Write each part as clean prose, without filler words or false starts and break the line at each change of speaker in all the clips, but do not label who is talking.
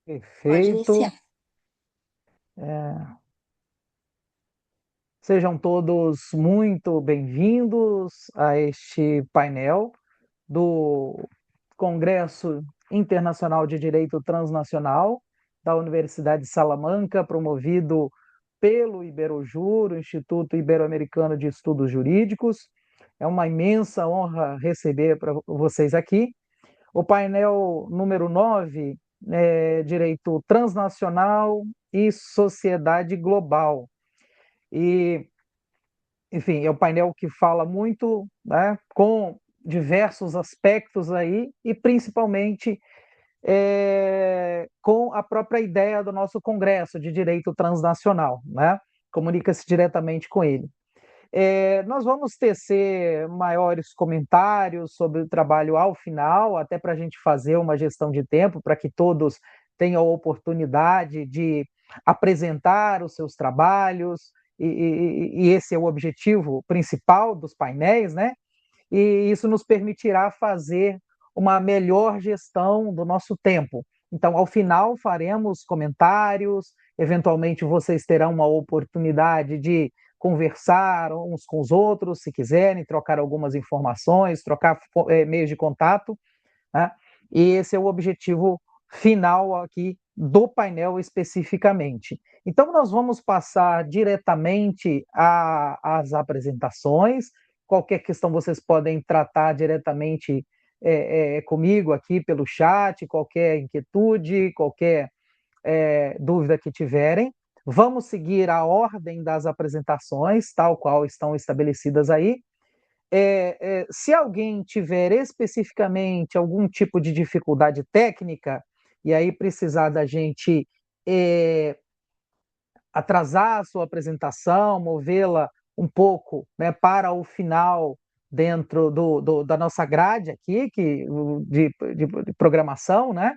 Pode
Perfeito.
iniciar.
É, Sejam todos muito bem-vindos a este painel do Congresso Internacional de Direito Transnacional da Universidade de Salamanca, promovido pelo Iberojur, o Instituto Ibero-Americano de Estudos Jurídicos. É uma imensa honra receber para vocês aqui. O painel número 9 é Direito Transnacional e Sociedade Global. E, enfim, é um painel que fala muito, né, com diversos aspectos aí, e principalmente com a própria ideia do nosso Congresso de Direito Transnacional, né? Comunica-se diretamente com ele. Nós vamos tecer maiores comentários sobre o trabalho ao final, até para a gente fazer uma gestão de tempo, para que todos tenham a oportunidade de apresentar os seus trabalhos, e esse é o objetivo principal dos painéis, né? E isso nos permitirá fazer uma melhor gestão do nosso tempo. Então, ao final, faremos comentários, eventualmente vocês terão uma oportunidade de conversar uns com os outros, se quiserem, trocar algumas informações, trocar meios de contato, né? E esse é o objetivo final aqui do painel especificamente. Então, nós vamos passar diretamente às apresentações. Qualquer questão vocês podem tratar diretamente comigo aqui pelo chat, qualquer inquietude, qualquer dúvida que tiverem. Vamos seguir a ordem das apresentações, tal qual estão estabelecidas aí. Se alguém tiver especificamente algum tipo de dificuldade técnica, e aí precisar da gente é, atrasar a sua apresentação, movê-la um pouco, né, para o final dentro da nossa grade aqui de programação, né?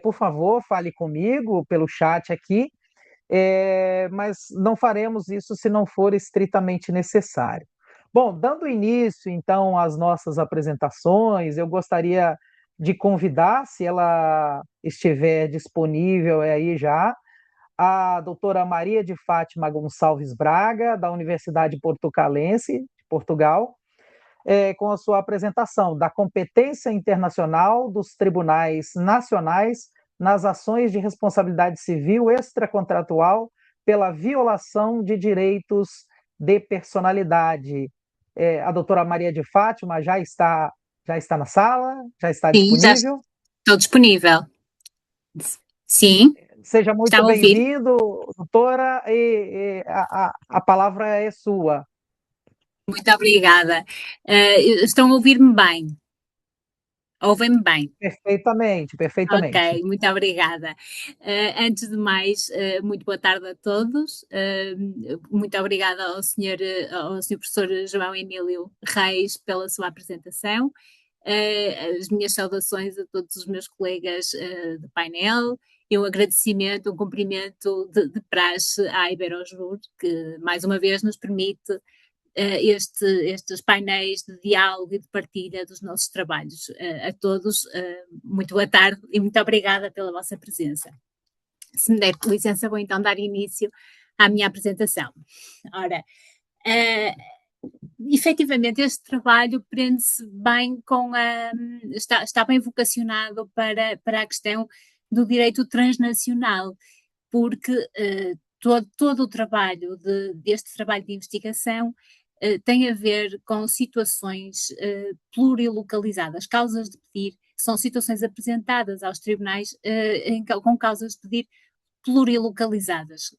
Por favor, fale comigo pelo chat aqui, mas não faremos isso se não for estritamente necessário. Bom, dando início então às nossas apresentações, eu gostaria de convidar, se ela estiver disponível aí já, a doutora Maria de Fátima Gonçalves Braga, da Universidade Portucalense, de Portugal, com a sua apresentação da competência internacional dos tribunais nacionais nas ações de responsabilidade civil extracontratual pela violação de direitos de personalidade. A doutora Maria de Fátima já está na sala, já está
Sim, já
disponível.
estou disponível. Sim,
Seja
está
muito
a ouvir?
bem-vindo, doutora, e a palavra é sua.
Muito obrigada. Estão a ouvir-me bem? Ouvem-me bem?
Perfeitamente,
Ok,
perfeitamente.
muito obrigada. Antes de mais, muito boa tarde a todos. Muito obrigada ao senhor professor João Emílio Reis pela sua apresentação. As minhas saudações a todos os meus colegas de painel e um agradecimento, um cumprimento de praxe à Iberojur, que mais uma vez nos permite estes painéis de diálogo e de partilha dos nossos trabalhos. A todos, muito boa tarde e muito obrigada pela vossa presença. Se me der licença, vou então dar início à minha apresentação. Ora, efetivamente, este trabalho prende-se bem com a. Está bem vocacionado para a questão do direito transnacional, porque todo o trabalho deste trabalho de investigação tem a ver com situações plurilocalizadas, causas de pedir, são situações apresentadas aos tribunais com causas de pedir plurilocalizadas,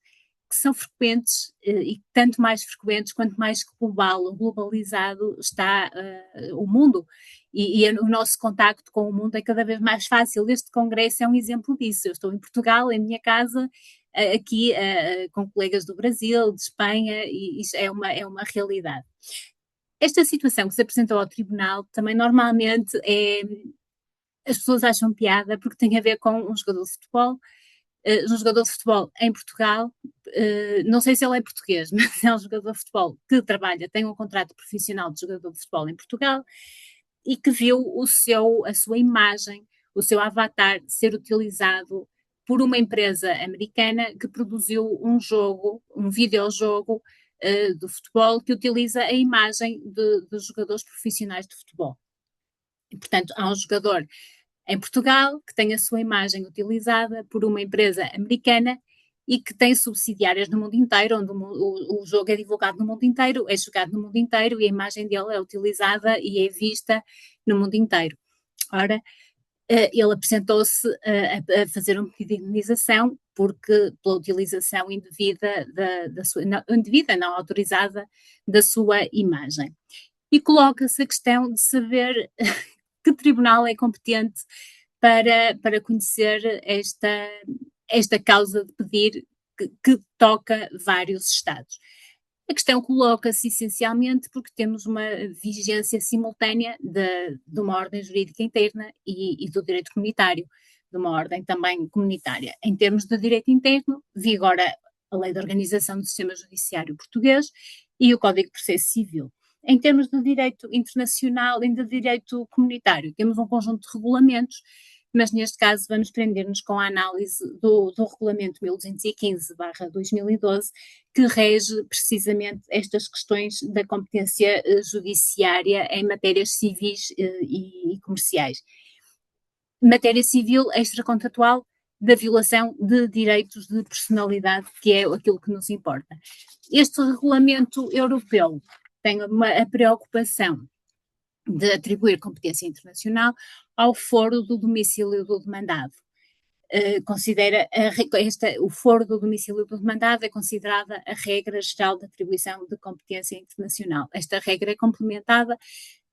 que são frequentes e tanto mais frequentes quanto mais globalizado está o mundo e o nosso contacto com o mundo é cada vez mais fácil. Este congresso é um exemplo disso. Eu estou em Portugal, em minha casa, aqui com colegas do Brasil, de Espanha, e isso é uma realidade. Esta situação que se apresentou ao tribunal também normalmente as pessoas acham piada porque tem a ver com um jogador de futebol um jogador de futebol em Portugal, não sei se ele é português, mas é um jogador de futebol que trabalha, tem um contrato profissional de jogador de futebol em Portugal e que viu a sua imagem, o seu avatar ser utilizado por uma empresa americana que produziu um videojogo do futebol que utiliza a imagem de jogadores profissionais de futebol. E, portanto, há um jogador em Portugal que tem a sua imagem utilizada por uma empresa americana e que tem subsidiárias no mundo inteiro, onde o jogo é divulgado no mundo inteiro, é jogado no mundo inteiro e a imagem dele é utilizada e é vista no mundo inteiro. Ora, ele apresentou-se a fazer um pedido de indenização pela utilização indevida indevida, não autorizada, da sua imagem. E coloca-se a questão de saber que tribunal é competente para conhecer esta causa de pedir que toca vários Estados. A questão coloca-se essencialmente porque temos uma vigência simultânea de uma ordem jurídica interna e do direito comunitário, de uma ordem também comunitária. Em termos de direito interno, vigora a Lei de Organização do Sistema Judiciário Português e o Código de Processo Civil. Em termos de direito internacional e de direito comunitário, temos um conjunto de regulamentos, mas neste caso vamos prender-nos com a análise do Regulamento 1215/2012, que rege precisamente estas questões da competência judiciária em matérias civis e comerciais. Matéria civil extracontratual da violação de direitos de personalidade, que é aquilo que nos importa. Este regulamento europeu tem a preocupação de atribuir competência internacional ao foro do domicílio do demandado. Considera o foro do domicílio do demandado é considerada a regra geral de atribuição de competência internacional. Esta regra é complementada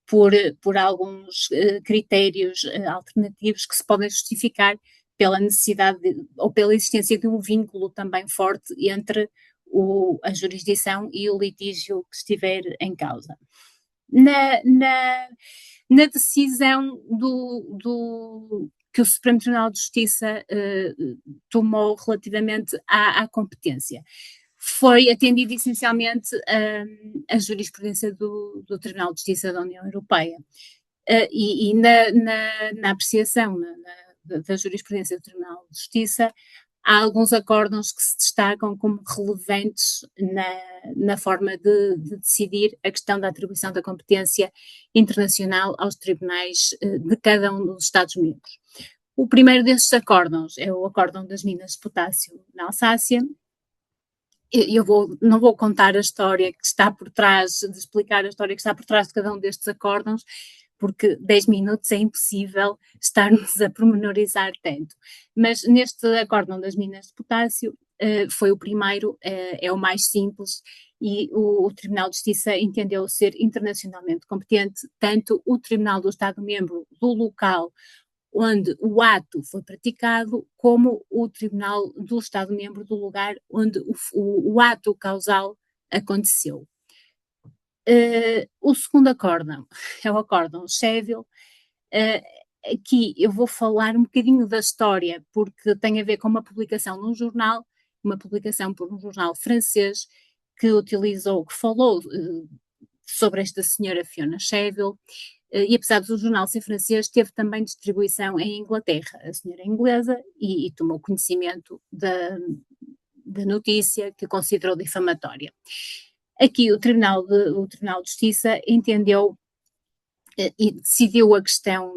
por alguns critérios alternativos que se podem justificar pela necessidade ou pela existência de um vínculo também forte entre a jurisdição e o litígio que estiver em causa. Na decisão que o Supremo Tribunal de Justiça tomou relativamente à competência, foi atendido essencialmente a jurisprudência do Tribunal de Justiça da União Europeia. E na apreciação da jurisprudência do Tribunal de Justiça, há alguns acórdãos que se destacam como relevantes na forma de decidir a questão da atribuição da competência internacional aos tribunais de cada um dos Estados-membros. O primeiro destes acórdãos é o acórdão das minas de potássio na Alsácia. Não vou contar a história que está por trás, de explicar a história que está por trás de cada um destes acórdãos, porque 10 minutos é impossível estarmos a pormenorizar tanto. Mas neste acórdão das minas de potássio, foi o primeiro, é o mais simples, e o Tribunal de Justiça entendeu ser internacionalmente competente, tanto o Tribunal do Estado-membro do local onde o ato foi praticado, como o Tribunal do Estado-membro do lugar onde o ato causal aconteceu. O segundo acórdão é o acórdão Sheville. Aqui eu vou falar um bocadinho da história, porque tem a ver com uma publicação num jornal, uma publicação por um jornal francês, que falou sobre esta senhora Fiona Sheville, e apesar do jornal ser francês, teve também distribuição em Inglaterra. A senhora é inglesa e tomou conhecimento da notícia, que considerou difamatória. Aqui o Tribunal de Justiça entendeu e decidiu a questão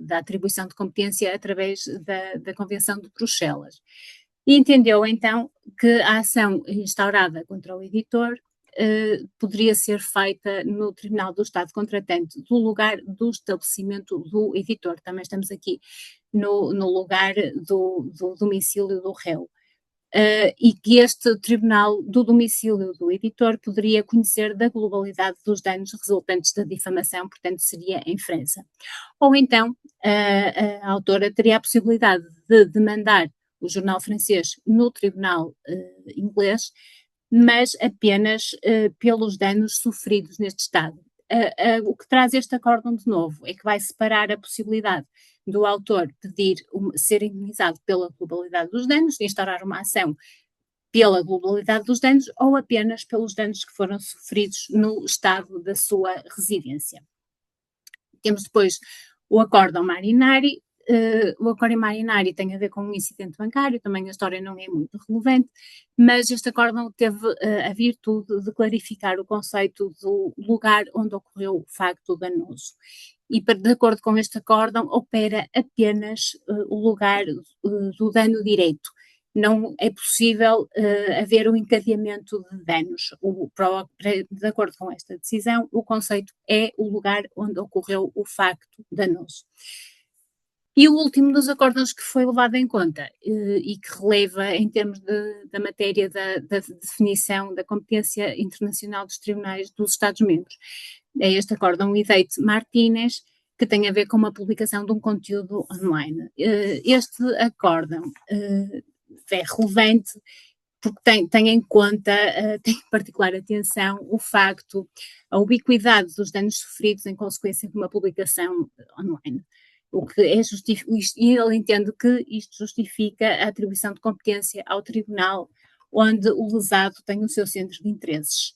da atribuição de competência através da Convenção de Bruxelas. E entendeu então que a ação instaurada contra o editor poderia ser feita no Tribunal do Estado Contratante, do lugar do estabelecimento do editor. Também estamos aqui no lugar do domicílio do réu. E que este Tribunal do domicílio do editor poderia conhecer da globalidade dos danos resultantes da difamação, portanto seria em França. Ou então a autora teria a possibilidade de demandar o jornal francês no Tribunal inglês, mas apenas pelos danos sofridos neste Estado. O que traz este acórdão de novo é que vai separar a possibilidade do autor pedir ser indemnizado pela globalidade dos danos, instaurar uma ação pela globalidade dos danos ou apenas pelos danos que foram sofridos no estado da sua residência. Temos depois o acórdão Marinari, o Acórdão Marinari tem a ver com um incidente bancário, também a história não é muito relevante, mas este acórdão teve a virtude de clarificar o conceito do lugar onde ocorreu o facto danoso. E, de acordo com este acórdão, opera apenas o lugar do dano direito. Não é possível haver um encadeamento de danos. De acordo com esta decisão, o conceito é o lugar onde ocorreu o facto danoso. E o último dos acórdãos que foi levado em conta e que releva em termos da matéria da definição da competência internacional dos tribunais dos Estados-membros é este acórdão Ideit-Martínez, que tem a ver com uma publicação de um conteúdo online. Este acórdão é relevante porque tem em conta, tem em particular atenção o facto, a ubiquidade dos danos sofridos em consequência de uma publicação online. O que é e ele entende que isto justifica a atribuição de competência ao tribunal onde o lesado tem o seu centro de interesses.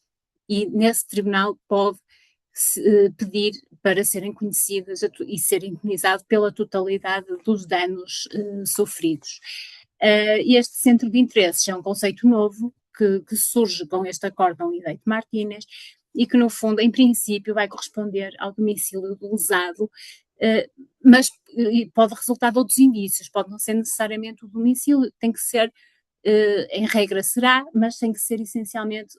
E nesse tribunal pode pedir para serem conhecidas e ser indemnizado pela totalidade dos danos sofridos. Este centro de interesses é um conceito novo que surge com este acórdão Ideit-Martínez e que, no fundo, em princípio, vai corresponder ao domicílio do lesado, mas pode resultar de outros indícios, pode não ser necessariamente o domicílio, tem que ser, em regra será, mas tem que ser essencialmente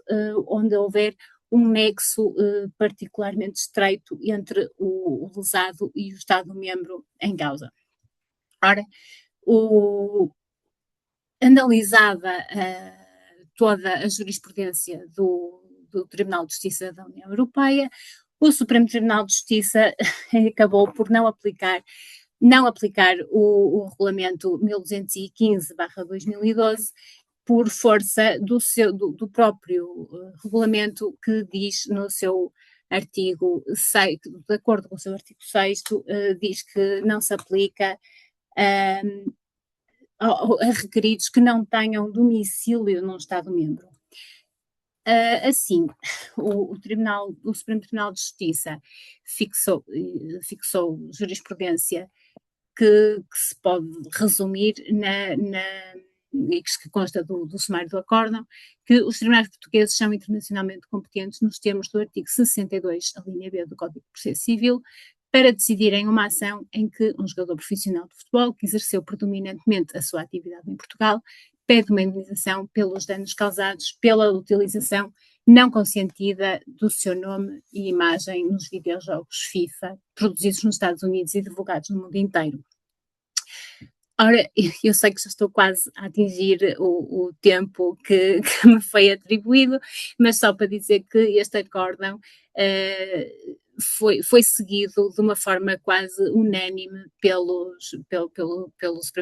onde houver um nexo particularmente estreito entre o lesado e o Estado-membro em causa. Ora, analisada toda a jurisprudência do Tribunal de Justiça da União Europeia, o Supremo Tribunal de Justiça acabou por não aplicar o regulamento 1215/2012 por força do próprio regulamento que diz no seu artigo 6, de acordo com o seu artigo 6º, diz que não se aplica a requeridos que não tenham domicílio num Estado-membro. Assim, o Supremo Tribunal de Justiça fixou jurisprudência que se pode resumir e que consta do sumário do acórdão, que os tribunais portugueses são internacionalmente competentes nos termos do artigo 62, a linha B do Código de Processo Civil, para decidirem uma ação em que um jogador profissional de futebol que exerceu predominantemente a sua atividade em Portugal pede uma indemnização pelos danos causados pela utilização não consentida do seu nome e imagem nos videojogos FIFA produzidos nos Estados Unidos e divulgados no mundo inteiro. Ora, eu sei que já estou quase a atingir o tempo que me foi atribuído, mas só para dizer que este acórdão foi seguido de uma forma quase unânime pelo Supremo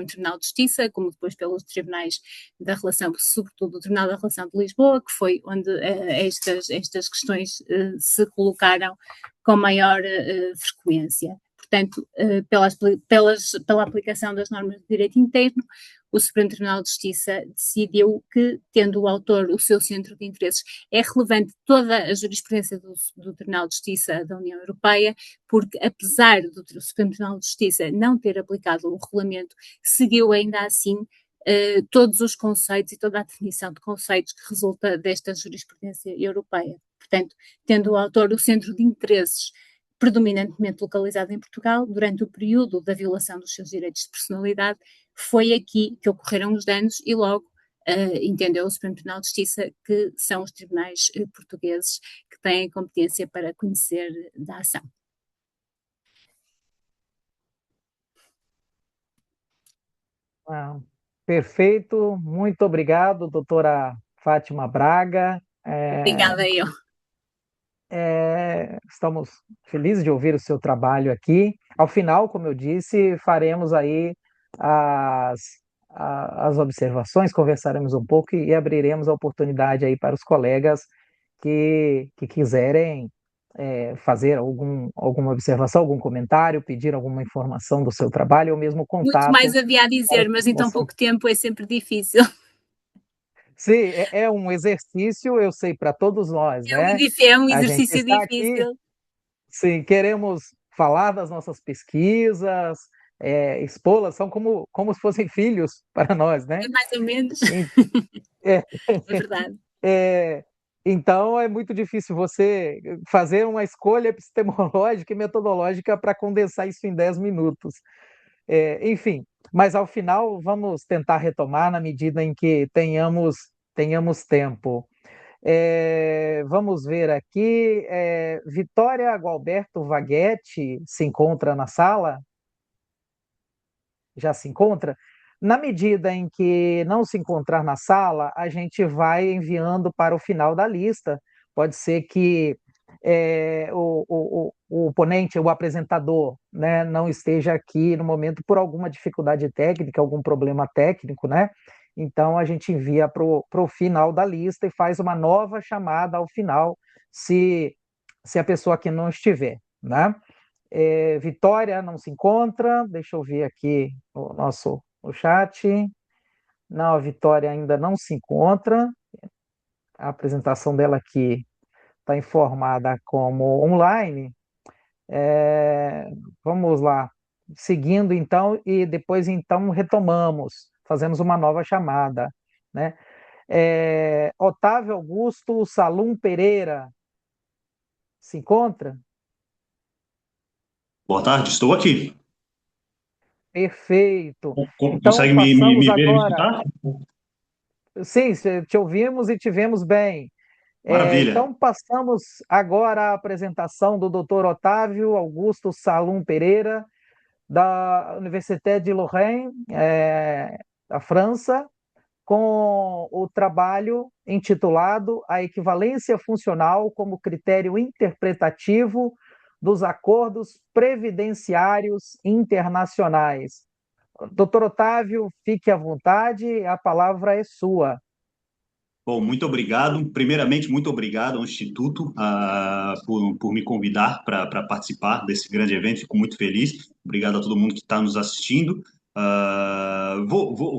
Tribunal de Justiça, como depois pelos tribunais da relação, sobretudo o Tribunal da Relação de Lisboa, que foi onde estas questões se colocaram com maior frequência. Portanto, pela aplicação das normas de direito interno, o Supremo Tribunal de Justiça decidiu que, tendo o autor o seu centro de interesses, é relevante toda a jurisprudência do Tribunal de Justiça da União Europeia, porque apesar do Supremo Tribunal de Justiça não ter aplicado o regulamento, seguiu ainda assim todos os conceitos e toda a definição de conceitos que resulta desta jurisprudência europeia. Portanto, tendo o autor o centro de interesses predominantemente localizado em Portugal, durante o período da violação dos seus direitos de personalidade, foi aqui que ocorreram os danos e logo entendeu o Supremo Tribunal de Justiça que são os tribunais portugueses que têm competência para conhecer da ação.
Perfeito, muito obrigado, doutora Fátima Braga.
Obrigada eu.
Estamos felizes de ouvir o seu trabalho aqui. Ao final, como eu disse, faremos aí as observações, conversaremos um pouco e abriremos a oportunidade aí para os colegas que quiserem fazer alguma observação, algum comentário, pedir alguma informação do seu trabalho ou mesmo contato.
Muito mais havia a dizer, mas em tão pouco tempo é sempre difícil.
Sim, é um exercício, eu sei, para todos nós, né?
É um exercício difícil.
Aqui, sim, queremos falar das nossas pesquisas, Espolas são como se fossem filhos para nós, né?
É mais ou menos,
E- é,
é verdade.
é, então é muito difícil você fazer uma escolha epistemológica e metodológica para condensar isso em 10 minutos. Enfim, mas ao final vamos tentar retomar na medida em que tenhamos tempo. Vamos ver aqui. Vitória Gualberto Vaguetti se encontra na sala? Já se encontra? Na medida em que não se encontrar na sala, a gente vai enviando para o final da lista. Pode ser que o oponente, o apresentador, né, não esteja aqui no momento por alguma dificuldade técnica, algum problema técnico, né? Então a gente envia para o final da lista e faz uma nova chamada ao final, se, se a pessoa aqui não estiver, né? Vitória não se encontra. Deixa eu ver aqui o chat. Não, a Vitória ainda não se encontra. A apresentação dela aqui está informada como online. Vamos lá. Seguindo então, e depois então retomamos, fazemos uma nova chamada, né? Otávio Augusto Salum Pereira se encontra?
Boa tarde, estou aqui.
Perfeito. Então
Consegue
passamos
me ver e me
agora.
escutar?
Sim, te ouvimos e te vemos bem.
Maravilha.
Então, passamos agora à apresentação do Dr. Otávio Augusto Salum Pereira, da Université de Lorraine, da França, com o trabalho intitulado A Equivalência Funcional como Critério Interpretativo dos Acordos Previdenciários Internacionais. Doutor Otávio, fique à vontade, a palavra é sua.
Bom, muito obrigado. Primeiramente, muito obrigado ao Instituto por me convidar para participar desse grande evento. Fico muito feliz. Obrigado a todo mundo que está nos assistindo.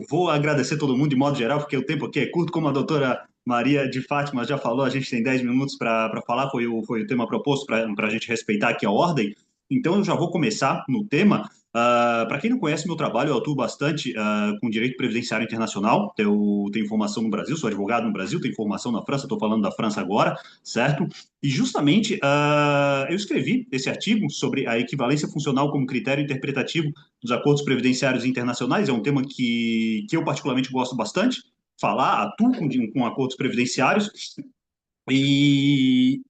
Vou agradecer todo mundo de modo geral, porque o tempo aqui é curto, como a doutora Maria de Fátima já falou, a gente tem 10 minutos para falar, foi o tema proposto para a gente respeitar aqui a ordem. Então, eu já vou começar no tema. Para quem não conhece meu trabalho, eu atuo bastante com direito previdenciário internacional. Tenho formação no Brasil, sou advogado no Brasil, tenho formação na França, estou falando da França agora, certo? E justamente eu escrevi esse artigo sobre a equivalência funcional como critério interpretativo dos acordos previdenciários internacionais. É um tema que eu particularmente gosto bastante. Atuo com acordos previdenciários e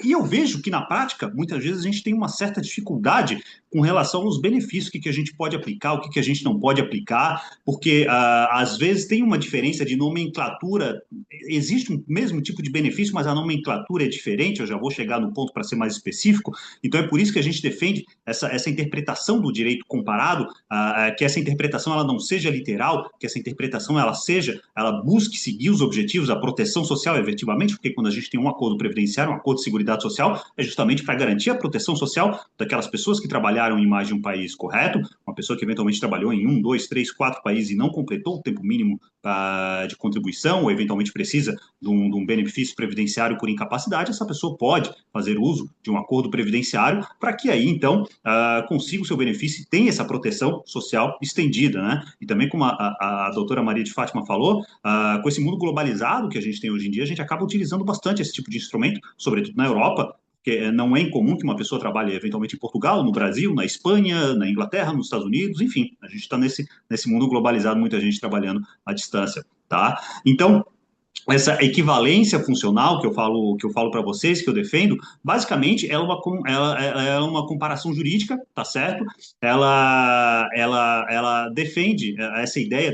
eu vejo que, na prática, muitas vezes a gente tem uma certa dificuldade com relação aos benefícios, que a gente pode aplicar, o que a gente não pode aplicar, porque às vezes tem uma diferença de nomenclatura, existe um mesmo tipo de benefício, mas a nomenclatura é diferente, eu já vou chegar no ponto para ser mais específico, então é por isso que a gente defende essa interpretação do direito comparado, que essa interpretação ela não seja literal, que essa interpretação ela busque seguir os objetivos, a proteção social efetivamente, porque quando a gente tem um acordo previdenciário, um acordo de seguridade social, é justamente para garantir a proteção social daquelas pessoas que trabalharam em mais de um país, correto? Uma pessoa que eventualmente trabalhou em 1, 2, 3, 4 países e não completou o tempo mínimo de contribuição, ou eventualmente precisa de um benefício previdenciário por incapacidade, essa pessoa pode fazer uso de um acordo previdenciário para que aí, então, consiga o seu benefício e tenha essa proteção social estendida, né? E também, como a doutora Maria de Fátima falou, com esse mundo globalizado que a gente tem hoje em dia, a gente acaba utilizando bastante esse tipo de instrumento, sobretudo na Europa, porque não é incomum que uma pessoa trabalhe eventualmente em Portugal, no Brasil, na Espanha, na Inglaterra, nos Estados Unidos, enfim, a gente está nesse mundo globalizado, muita gente trabalhando à distância, tá? Então, essa equivalência funcional que eu falo para vocês, que eu defendo, basicamente ela é uma comparação jurídica, tá certo? Ela defende essa ideia,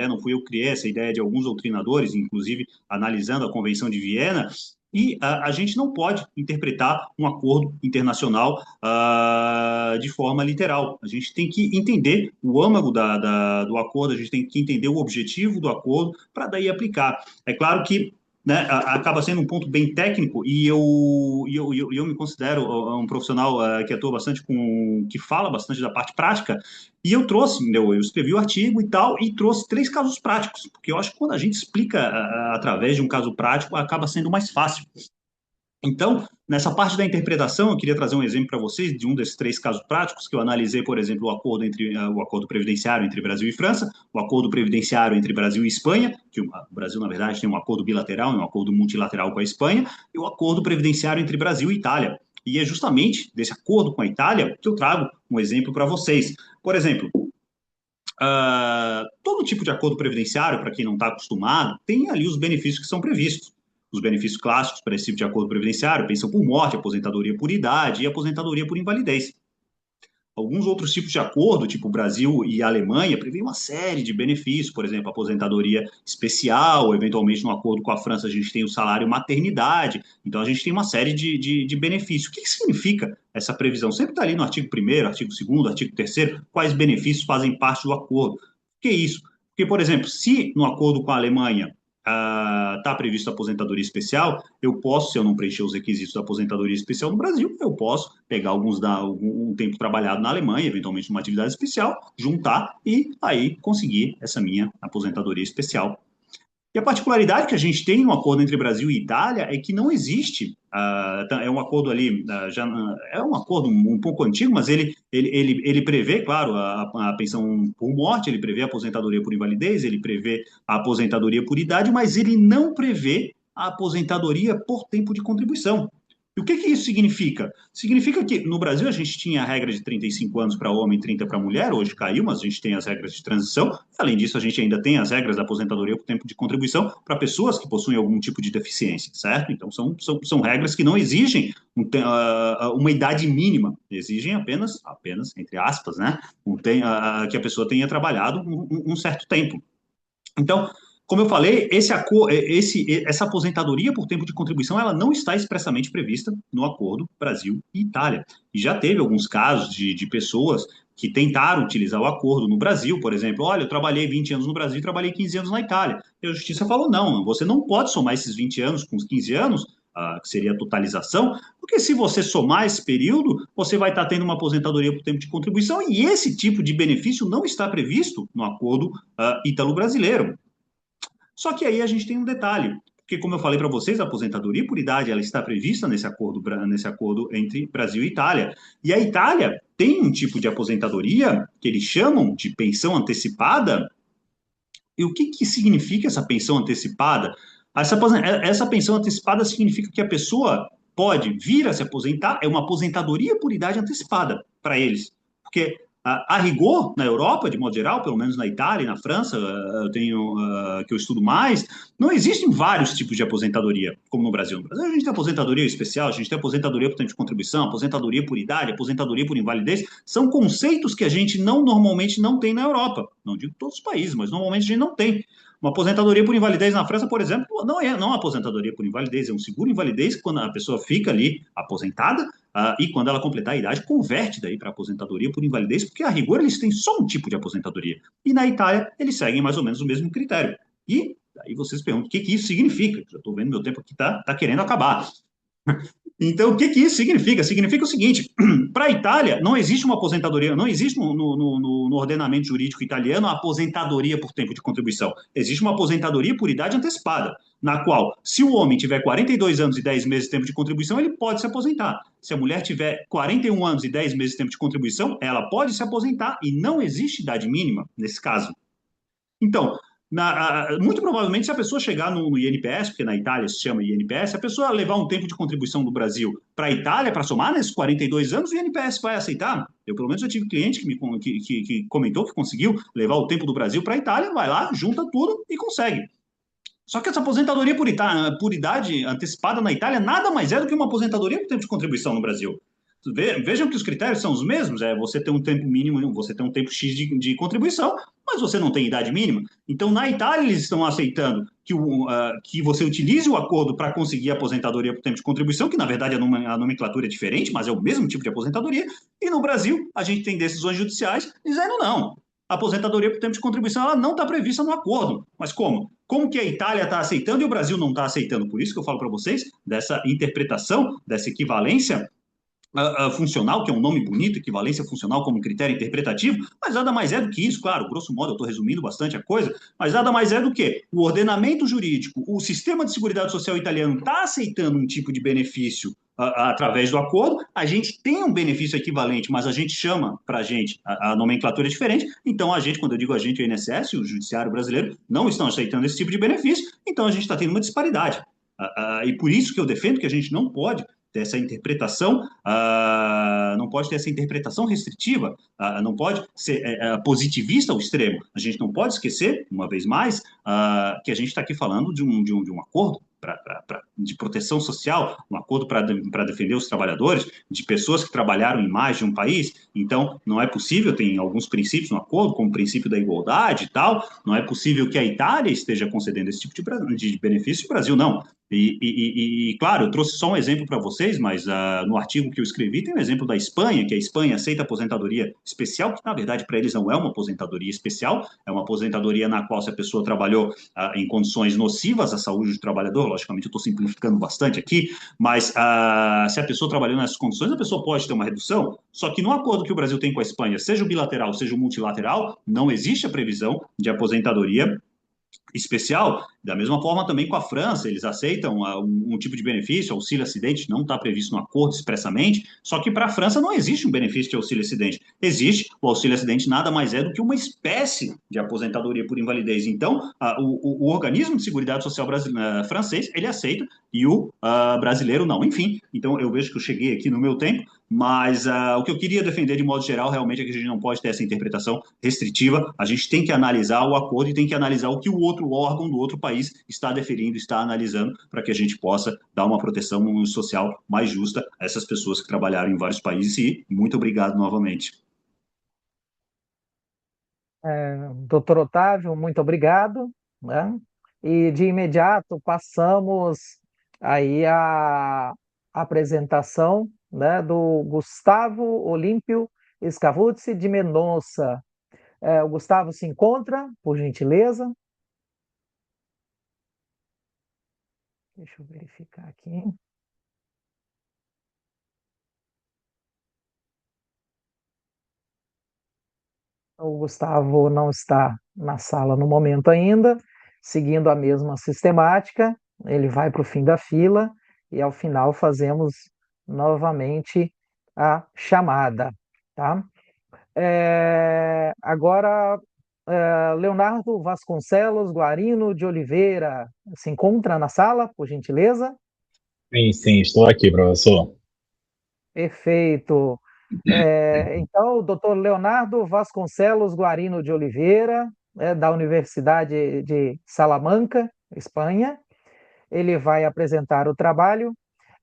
não fui eu que criei, essa ideia de alguns doutrinadores, inclusive analisando a Convenção de Viena, e a gente não pode interpretar um acordo internacional de forma literal. A gente tem que entender o âmago do acordo, a gente tem que entender o objetivo do acordo para daí aplicar. É claro que, né, acaba sendo um ponto bem técnico e eu me considero um profissional que atua bastante que fala bastante da parte prática, e eu trouxe, eu escrevi o artigo e tal, e trouxe 3 casos práticos, porque eu acho que quando a gente explica através de um caso prático, acaba sendo mais fácil. Então, nessa parte da interpretação, eu queria trazer um exemplo para vocês de um desses 3 casos práticos que eu analisei, por exemplo, o acordo previdenciário entre Brasil e França, o acordo previdenciário entre Brasil e Espanha, que o Brasil, na verdade, tem um acordo bilateral, um acordo multilateral com a Espanha, e o acordo previdenciário entre Brasil e Itália. E é justamente desse acordo com a Itália que eu trago um exemplo para vocês. Por exemplo, todo tipo de acordo previdenciário, para quem não está acostumado, tem ali os benefícios que são previstos. Os benefícios clássicos para esse tipo de acordo previdenciário, pensão por morte, aposentadoria por idade e aposentadoria por invalidez. Alguns outros tipos de acordo, tipo Brasil e Alemanha, prevêem uma série de benefícios, por exemplo, aposentadoria especial, eventualmente no acordo com a França a gente tem o salário maternidade, então a gente tem uma série de benefícios. O que significa essa previsão? Sempre está ali no artigo 1º, artigo 2º, artigo 3º, quais benefícios fazem parte do acordo. O que é isso? Porque, por exemplo, se no acordo com a Alemanha está previsto a aposentadoria especial, eu posso, se eu não preencher os requisitos da aposentadoria especial no Brasil, eu posso pegar um tempo trabalhado na Alemanha, eventualmente numa atividade especial, juntar e aí conseguir essa minha aposentadoria especial. E a particularidade que a gente tem no acordo entre Brasil e Itália é que não existe, é um acordo ali, é um acordo um pouco antigo, mas ele prevê, claro, a pensão por morte, ele prevê a aposentadoria por invalidez, ele prevê a aposentadoria por idade, mas ele não prevê a aposentadoria por tempo de contribuição. E o que isso significa? Significa que no Brasil a gente tinha a regra de 35 anos para homem e 30 para mulher, hoje caiu, mas a gente tem as regras de transição. Além disso, a gente ainda tem as regras da aposentadoria por tempo de contribuição para pessoas que possuem algum tipo de deficiência, certo? Então, são regras que não exigem uma idade mínima, exigem apenas entre aspas, né, que a pessoa tenha trabalhado um certo tempo. Então, como eu falei, essa aposentadoria por tempo de contribuição, ela não está expressamente prevista no acordo Brasil e Itália. E já teve alguns casos de pessoas que tentaram utilizar o acordo no Brasil, por exemplo, olha, eu trabalhei 20 anos no Brasil e trabalhei 15 anos na Itália. E a justiça falou, não, você não pode somar esses 20 anos com os 15 anos, que seria a totalização, porque se você somar esse período, você vai estar tendo uma aposentadoria por tempo de contribuição, e esse tipo de benefício não está previsto no acordo ítalo-brasileiro. Só que aí a gente tem um detalhe, porque como eu falei para vocês, a aposentadoria por idade ela está prevista nesse acordo entre Brasil e Itália. E a Itália tem um tipo de aposentadoria que eles chamam de pensão antecipada. E o que significa essa pensão antecipada? Essa pensão antecipada significa que a pessoa pode vir a se aposentar, é uma aposentadoria por idade antecipada para eles. Porque a rigor, na Europa, de modo geral, pelo menos na Itália e na França, que eu estudo mais, não existem vários tipos de aposentadoria, como no Brasil. No Brasil, a gente tem aposentadoria especial, a gente tem aposentadoria por tempo de contribuição, aposentadoria por idade, aposentadoria por invalidez. São conceitos que a gente normalmente não tem na Europa. Não digo todos os países, mas normalmente a gente não tem. Uma aposentadoria por invalidez na França, por exemplo, não é uma aposentadoria por invalidez, é um seguro invalidez quando a pessoa fica ali aposentada, e quando ela completar a idade, converte daí para aposentadoria por invalidez, porque a rigor eles têm só um tipo de aposentadoria. E na Itália, eles seguem mais ou menos o mesmo critério. E aí vocês perguntam, o que isso significa? Já estou vendo meu tempo aqui tá querendo acabar. Então, o que isso significa? Significa o seguinte, para a Itália, não existe uma aposentadoria, não existe no ordenamento jurídico italiano a aposentadoria por tempo de contribuição. Existe uma aposentadoria por idade antecipada, na qual, se o homem tiver 42 anos e 10 meses de tempo de contribuição, ele pode se aposentar. Se a mulher tiver 41 anos e 10 meses de tempo de contribuição, ela pode se aposentar e não existe idade mínima nesse caso. Então, muito provavelmente, se a pessoa chegar no INPS, porque na Itália se chama INPS, se a pessoa levar um tempo de contribuição do Brasil para a Itália, para somar nesses 42 anos, o INPS vai aceitar. Eu, pelo menos, já tive cliente que comentou que conseguiu levar o tempo do Brasil para a Itália, vai lá, junta tudo e consegue. Só que essa aposentadoria por idade antecipada na Itália nada mais é do que uma aposentadoria por tempo de contribuição no Brasil. Vejam que os critérios são os mesmos, você tem um tempo mínimo, você tem um tempo X de contribuição, mas você não tem idade mínima. Então, na Itália, eles estão aceitando que você utilize o acordo para conseguir a aposentadoria por tempo de contribuição, que na verdade a nomenclatura é diferente, mas é o mesmo tipo de aposentadoria, e no Brasil, a gente tem decisões judiciais dizendo não. A aposentadoria por tempo de contribuição ela não está prevista no acordo. Mas como? Como que a Itália está aceitando e o Brasil não está aceitando? Por isso que eu falo para vocês dessa interpretação, dessa equivalência funcional, que é um nome bonito, equivalência funcional como critério interpretativo, mas nada mais é do que isso, claro, grosso modo eu estou resumindo bastante a coisa, mas nada mais é do que o ordenamento jurídico, o sistema de seguridade social italiano está aceitando um tipo de benefício através do acordo, a gente tem um benefício equivalente, mas a gente chama para a gente a nomenclatura é diferente, então a gente, quando eu digo a gente, o INSS, o Judiciário Brasileiro, não estão aceitando esse tipo de benefício, então a gente está tendo uma disparidade. E por isso que eu defendo que a gente não pode ter essa interpretação, não pode ter essa interpretação restritiva, não pode ser positivista ao extremo. A gente não pode esquecer, uma vez mais, que a gente está aqui falando de um acordo de proteção social, um acordo para defender os trabalhadores, de pessoas que trabalharam em mais de um país. Então, não é possível, tem alguns princípios no acordo, como o princípio da igualdade e tal, não é possível que a Itália esteja concedendo esse tipo de benefício e o Brasil não. Claro, eu trouxe só um exemplo para vocês, mas no artigo que eu escrevi tem um exemplo da Espanha, que a Espanha aceita aposentadoria especial, que na verdade para eles não é uma aposentadoria especial, é uma aposentadoria na qual se a pessoa trabalhou em condições nocivas à saúde do trabalhador, logicamente eu estou simplificando bastante aqui, mas se a pessoa trabalhou nessas condições, a pessoa pode ter uma redução, só que no acordo que o Brasil tem com a Espanha, seja o bilateral, seja o multilateral, não existe a previsão de aposentadoria especial, da mesma forma também com a França, eles aceitam um tipo de benefício, auxílio acidente, não está previsto no acordo expressamente, só que para a França não existe um benefício de auxílio acidente. Existe o auxílio acidente nada mais é do que uma espécie de aposentadoria por invalidez. Então, o organismo de seguridade social francês, ele aceita e o brasileiro não. Enfim, então eu vejo que eu cheguei aqui no meu tempo, mas o que eu queria defender de modo geral realmente é que a gente não pode ter essa interpretação restritiva, a gente tem que analisar o acordo e tem que analisar o que o outro órgão do outro país está deferindo, está analisando, para que a gente possa dar uma proteção social mais justa a essas pessoas que trabalharam em vários países. E muito obrigado novamente.
Doutor Otávio, muito obrigado, né? E de imediato passamos aí a apresentação, né, do Gustavo Olímpio Scavuzzi de Mendonça. O Gustavo se encontra, por gentileza. Deixa eu verificar aqui. O Gustavo não está na sala no momento ainda, seguindo a mesma sistemática, ele vai para o fim da fila e ao final fazemos novamente a chamada, tá? Agora, Leonardo Vasconcelos Guarino de Oliveira se encontra na sala, por gentileza?
Sim, sim, estou aqui, professor.
Perfeito. Então, o doutor Leonardo Vasconcelos Guarino de Oliveira, da Universidade de Salamanca, Espanha, ele vai apresentar o trabalho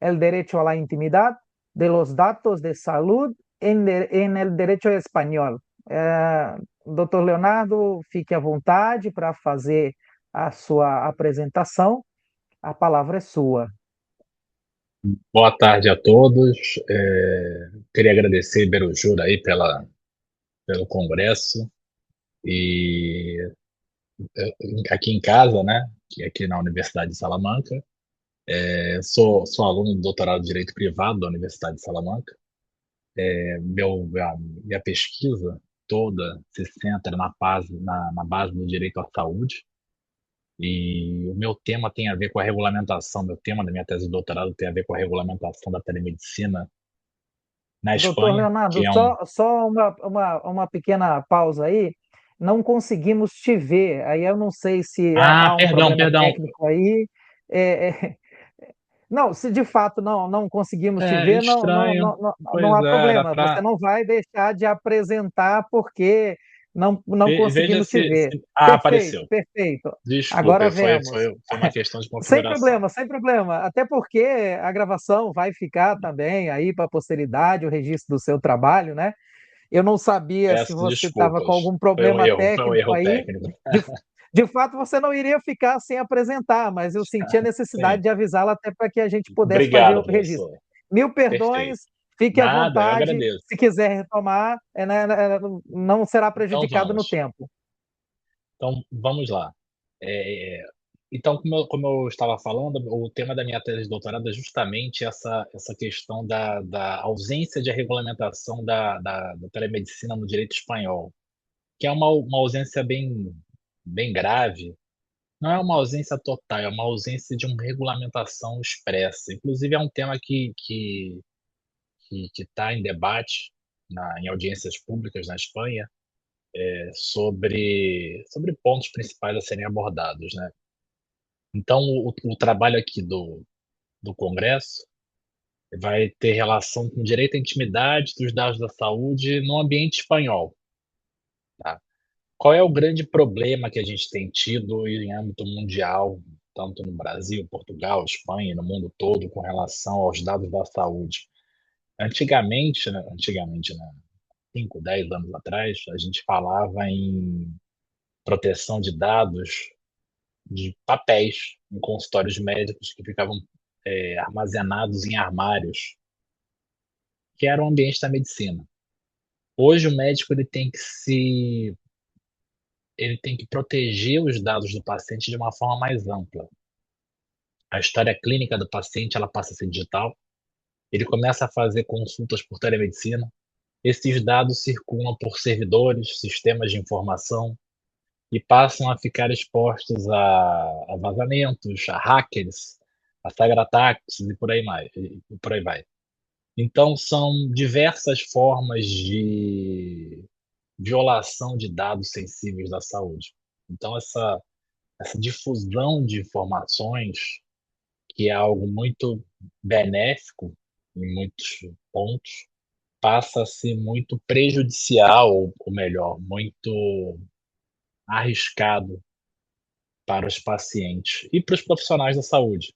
El Derecho a la Intimidad de los Datos de Salud en el Derecho Español. Doutor Leonardo, fique à vontade para fazer a sua apresentação. A palavra é sua.
Boa tarde a todos. Queria agradecer Berujura aí pelo congresso e aqui em casa, né? Aqui na Universidade de Salamanca. Sou aluno do doutorado de Direito Privado da Universidade de Salamanca. Minha pesquisa toda se centra na base do direito à saúde. E o meu tema tem a ver com a regulamentação. Meu tema da minha tese de doutorado tem a ver com a regulamentação da telemedicina na
Doutor
Espanha,
Leonardo,
que é
só uma pequena pausa aí. Não conseguimos te ver. Aí eu não sei se há um problema
Perdão.
técnico aí. É, é, Não, se de fato não conseguimos te ver,
Estranho.
não
Pois
há
é, era
problema. Você
para
não vai deixar de apresentar porque não
veja
conseguimos te ver. Perfeito,
apareceu.
perfeito. Agora
Desculpe,
vemos.
foi uma questão de configuração.
Sem problema. Até porque a gravação vai ficar também aí para a posteridade, o registro do seu trabalho, né? Eu não sabia se
Peço
você estava com
desculpas.
algum problema
Foi um
técnico
erro
aí.
técnico.
De, de fato, você não iria ficar sem apresentar, mas eu senti a necessidade
Sim.
de avisá-la até para que a gente pudesse fazer
Obrigado,
o registro.
professor.
Mil
Perfeito.
perdões, fique à
Nada, eu
vontade.
agradeço.
Se quiser retomar, não será
Então
prejudicado no
vamos.
tempo.
Então vamos lá. É, Então, como eu estava falando, o tema da minha tese de doutorado é justamente essa questão da ausência de regulamentação da telemedicina no direito espanhol, que é uma ausência bem grave. Não é uma ausência total, é uma ausência de uma regulamentação expressa. Inclusive, é um tema que está em debate em audiências públicas na Espanha, sobre pontos principais a serem abordados, né? Então, o trabalho aqui do Congresso vai ter relação com o direito à intimidade dos dados da saúde no ambiente espanhol, tá? Qual é o grande problema que a gente tem tido em âmbito mundial, tanto no Brasil, Portugal, Espanha, no mundo todo, com relação aos dados da saúde? Antigamente, né, 5, 10 anos atrás, a gente falava em proteção de dados de papéis em consultórios médicos que ficavam armazenados em armários, que era o ambiente da medicina. Hoje o médico ele tem que proteger os dados do paciente de uma forma mais ampla. A história clínica do paciente ela passa a ser digital. Ele começa a fazer consultas por telemedicina. Esses dados circulam por servidores, sistemas de informação e passam a ficar expostos a vazamentos, a hackers, a cyberataques e por aí vai. Então, são diversas formas de violação de dados sensíveis da saúde. Então, essa difusão de informações, que é algo muito benéfico em muitos pontos, passa a ser muito prejudicial, ou melhor, muito arriscado para os pacientes e para os profissionais da saúde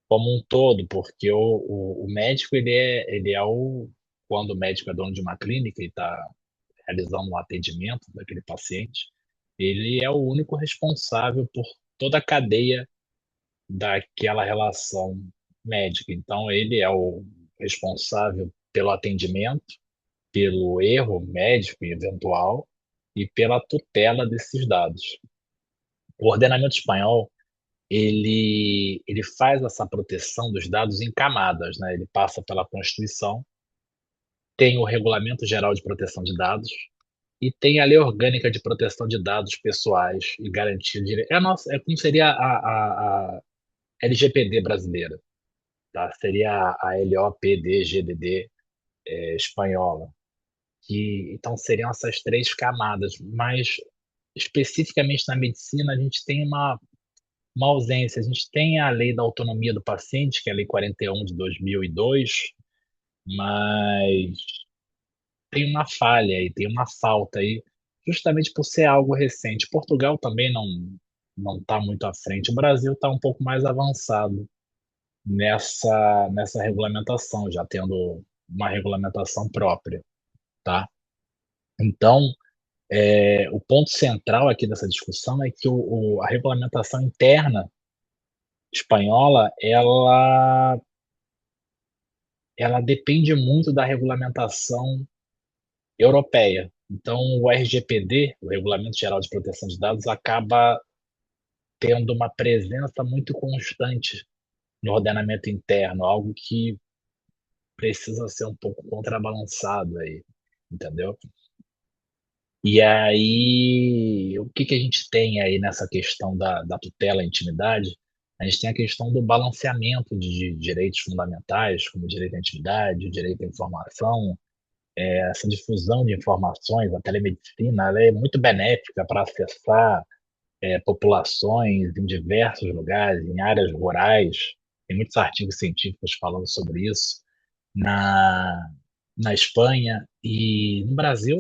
como um todo, porque o médico quando o médico é dono de uma clínica e está realizando um atendimento daquele paciente, ele é o único responsável por toda a cadeia daquela relação médica. Então, ele é o responsável pelo atendimento, pelo erro médico eventual e pela tutela desses dados. O ordenamento espanhol ele faz essa proteção dos dados em camadas, né? Ele passa pela Constituição, tem o Regulamento Geral de Proteção de Dados e tem a Lei Orgânica de Proteção de Dados Pessoais e Garantia de Direitos. É como seria a LGPD brasileira, tá? Seria a LOPD-GDD espanhola. Então seriam essas três camadas, mas especificamente na medicina a gente tem uma ausência. A gente tem a lei da autonomia do paciente, que é a Lei 41 de 2002, mas tem uma falha aí, tem uma falta aí, justamente por ser algo recente. Portugal também não está muito à frente. O Brasil está um pouco mais avançado nessa regulamentação, já tendo uma regulamentação própria, tá? Então, o ponto central aqui dessa discussão é que a regulamentação interna espanhola, ela depende muito da regulamentação europeia. Então, o RGPD, o Regulamento Geral de Proteção de Dados, acaba tendo uma presença muito constante no ordenamento interno, algo que precisa ser um pouco contrabalançado aí, entendeu? E aí, o que a gente tem aí nessa questão da tutela à intimidade? A gente tem a questão do balanceamento de direitos fundamentais, como o direito à intimidade, o direito à informação, essa difusão de informações, a telemedicina, ela é muito benéfica para acessar populações em diversos lugares, em áreas rurais. Tem muitos artigos científicos falando sobre isso. Na, na Espanha e no Brasil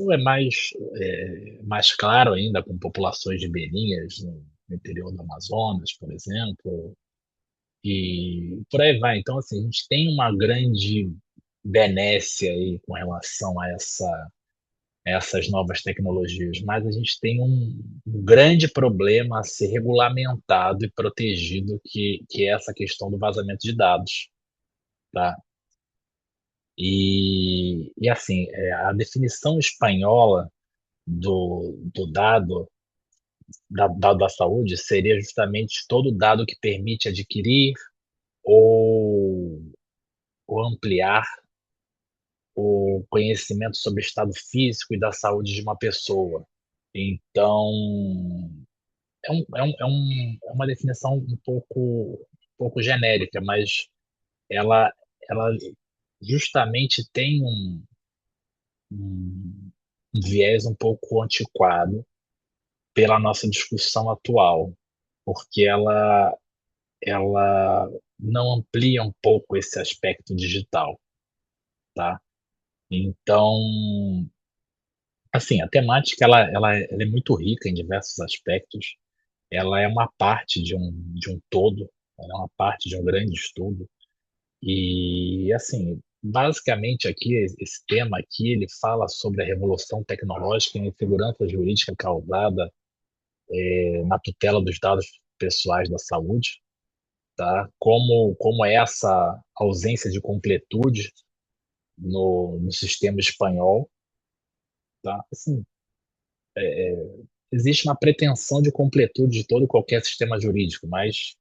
mais claro ainda, com populações ribeirinhas no interior do Amazonas, por exemplo, e por aí vai. Então, assim, a gente tem uma grande benécia aí com relação a essas novas tecnologias, mas a gente tem um grande problema a ser regulamentado e protegido, que é essa questão do vazamento de dados, tá? E assim, a definição espanhola do dado da saúde seria justamente todo dado que permite adquirir ou, ou ampliar o conhecimento sobre o estado físico e da saúde de uma pessoa. Então, é uma definição um pouco genérica, mas ela, ela justamente tem um, um viés um pouco antiquado pela nossa discussão atual, porque ela não amplia um pouco esse aspecto digital, tá? Então, assim, a temática ela é muito rica em diversos aspectos. Ela é uma parte de um todo, ela é uma parte de um grande estudo. E, assim, basicamente aqui, esse tema aqui, ele fala sobre a revolução tecnológica e a insegurança jurídica causada na tutela dos dados pessoais da saúde, tá? Como é essa ausência de completude no sistema espanhol, tá? Assim, existe uma pretensão de completude de todo e qualquer sistema jurídico, mas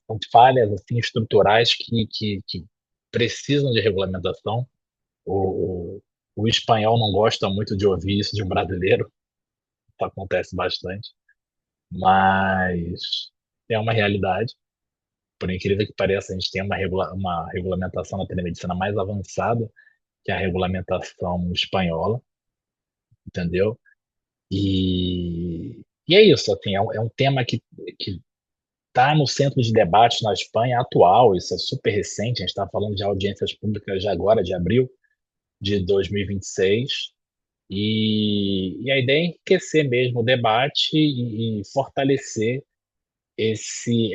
são falhas assim, estruturais que precisam de regulamentação. O, o espanhol não gosta muito de ouvir isso de um brasileiro, isso acontece bastante, mas é uma realidade. Por incrível que pareça, a gente tem uma regulamentação na telemedicina mais avançada que a regulamentação espanhola, entendeu? E é isso, assim, é um tema que está no centro de debate na Espanha atual, isso é super recente, a gente está falando de audiências públicas de agora, de abril de 2026, e a ideia é enriquecer mesmo o debate e fortalecer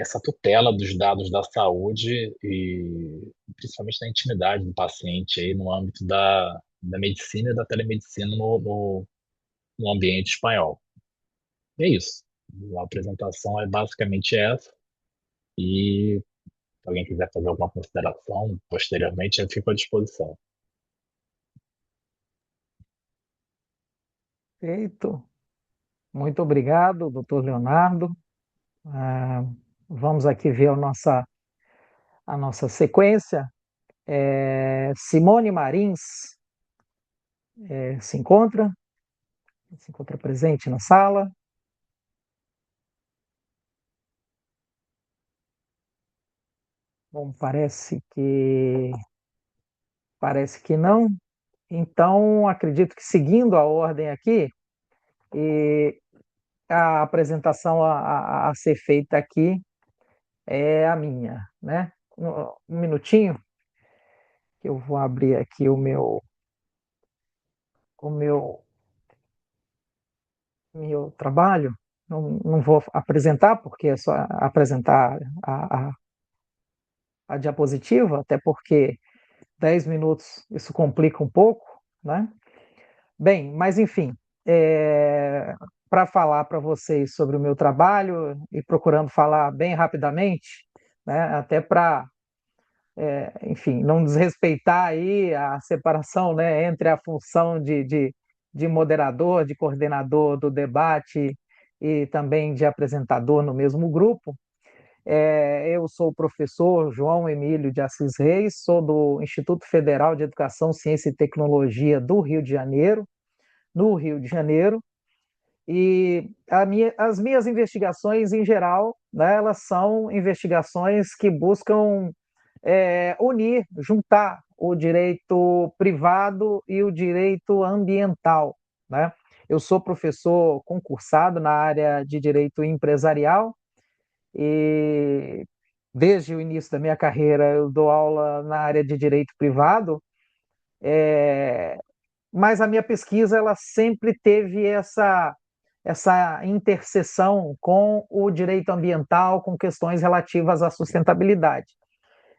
essa tutela dos dados da saúde e principalmente da intimidade do paciente aí no âmbito da medicina e da telemedicina no ambiente espanhol. E é isso. A apresentação é basicamente essa. E se alguém quiser fazer alguma consideração posteriormente, eu fico à disposição.
Perfeito. Muito obrigado, doutor Leonardo. Ah, vamos aqui ver a nossa sequência. Simone Marins se encontra presente na sala. Bom, parece que não. Então, acredito que seguindo a ordem aqui, e a apresentação a ser feita aqui é a minha, né? Um minutinho, que eu vou abrir aqui o meu trabalho. Não vou apresentar, porque é só apresentar a diapositiva, até porque 10 minutos isso complica um pouco, né? Bem, mas enfim, para falar para vocês sobre o meu trabalho e procurando falar bem rapidamente, né? Até para, enfim, não desrespeitar aí a separação, né, entre a função de moderador, de coordenador do debate e também de apresentador no mesmo grupo. Eu sou o professor João Emílio de Assis Reis, sou do Instituto Federal de Educação, Ciência e Tecnologia do Rio de Janeiro, no Rio de Janeiro, e as minhas investigações, em geral, né, elas são investigações que buscam unir, juntar o direito privado e o direito ambiental, né? Eu sou professor concursado na área de direito empresarial e desde o início da minha carreira eu dou aula na área de direito privado, mas a minha pesquisa ela sempre teve essa interseção com o direito ambiental, com questões relativas à sustentabilidade.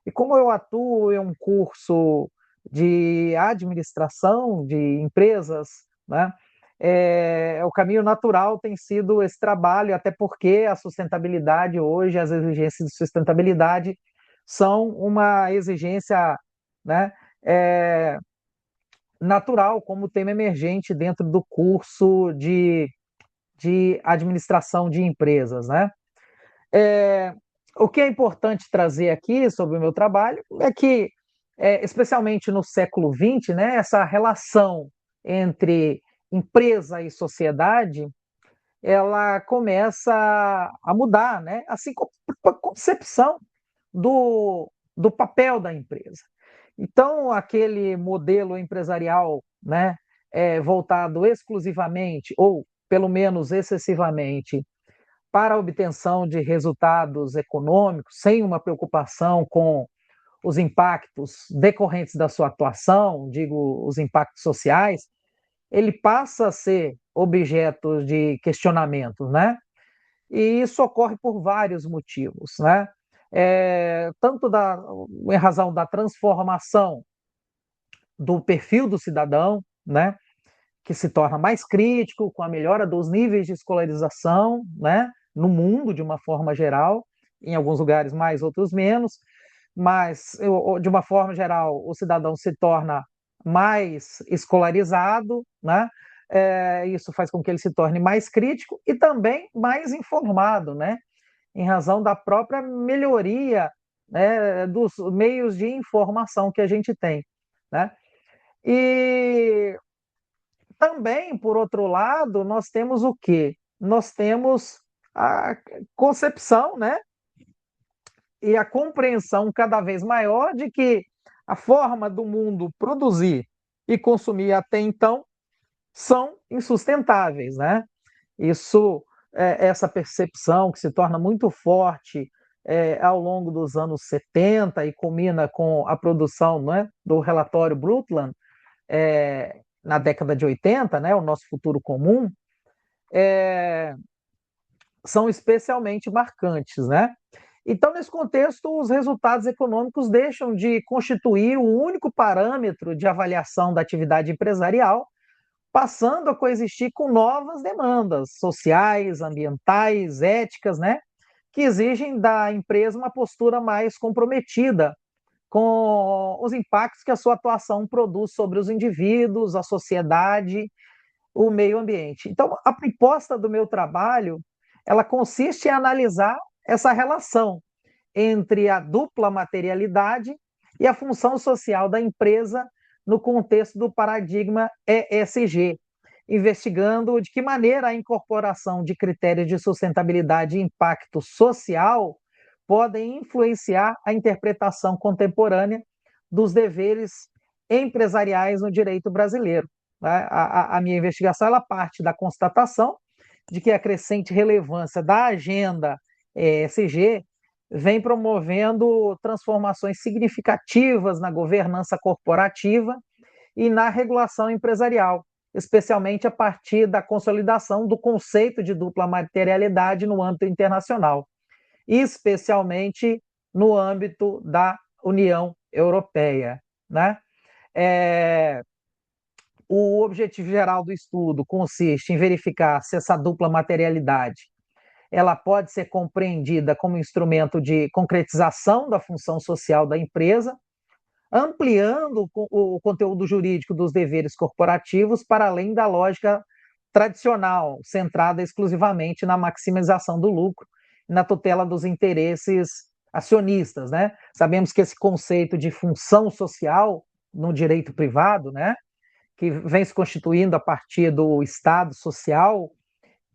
E como eu atuo em um curso de administração de empresas, né, o caminho natural tem sido esse trabalho, até porque a sustentabilidade hoje, as exigências de sustentabilidade são uma exigência, né, é, natural, como tema emergente dentro do curso de administração de empresas, né? O que é importante trazer aqui sobre o meu trabalho é que, especialmente no século XX, né, essa relação entre empresa e sociedade, ela começa a mudar, né? Assim como a concepção do papel da empresa. Então, aquele modelo empresarial, né, voltado exclusivamente, ou pelo menos excessivamente, para a obtenção de resultados econômicos, sem uma preocupação com os impactos decorrentes da sua atuação, digo, os impactos sociais, ele passa a ser objeto de questionamentos, né? E isso ocorre por vários motivos, né? Tanto em razão da transformação do perfil do cidadão, né? Que se torna mais crítico com a melhora dos níveis de escolarização, né? No mundo, de uma forma geral, em alguns lugares mais, outros menos, mas, de uma forma geral, o cidadão se torna mais escolarizado, né? Isso faz com que ele se torne mais crítico e também mais informado, né? Em razão da própria melhoria, né, dos meios de informação que a gente tem, né? E também, por outro lado, nós temos o quê? Nós temos a concepção, né, e a compreensão cada vez maior de que a forma do mundo produzir e consumir até então são insustentáveis, né? Isso, essa percepção que se torna muito forte ao longo dos anos 70 e culmina com a produção, né, do relatório Brundtland, na década de 80, né, o nosso futuro comum, são especialmente marcantes, né? Então, nesse contexto, os resultados econômicos deixam de constituir o único parâmetro de avaliação da atividade empresarial, passando a coexistir com novas demandas sociais, ambientais, éticas, né? Que exigem da empresa uma postura mais comprometida com os impactos que a sua atuação produz sobre os indivíduos, a sociedade, o meio ambiente. Então, a proposta do meu trabalho, ela consiste em analisar essa relação entre a dupla materialidade e a função social da empresa no contexto do paradigma ESG, investigando de que maneira a incorporação de critérios de sustentabilidade e impacto social podem influenciar a interpretação contemporânea dos deveres empresariais no direito brasileiro. A minha investigação ela parte da constatação de que a crescente relevância da agenda ESG vem promovendo transformações significativas na governança corporativa e na regulação empresarial, especialmente a partir da consolidação do conceito de dupla materialidade no âmbito internacional, especialmente no âmbito da União Europeia, né? O objetivo geral do estudo consiste em verificar se essa dupla materialidade ela pode ser compreendida como instrumento de concretização da função social da empresa, ampliando o conteúdo jurídico dos deveres corporativos para além da lógica tradicional, centrada exclusivamente na maximização do lucro e na tutela dos interesses acionistas, né? Sabemos que esse conceito de função social no direito privado, né, que vem se constituindo a partir do Estado social,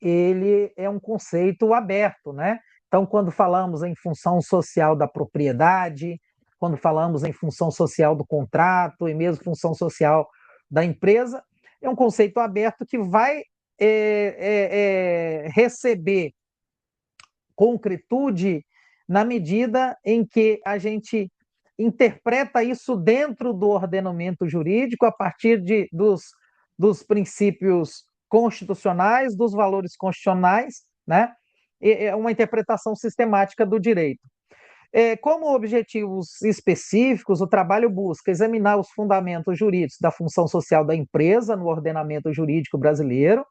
ele é um conceito aberto, né? Então, quando falamos em função social da propriedade, quando falamos em função social do contrato e mesmo função social da empresa, é um conceito aberto que vai receber concretude na medida em que a gente interpreta isso dentro do ordenamento jurídico a partir dos princípios constitucionais, dos valores constitucionais, né? É uma interpretação sistemática do direito. Como objetivos específicos, o trabalho busca examinar os fundamentos jurídicos da função social da empresa no ordenamento jurídico brasileiro,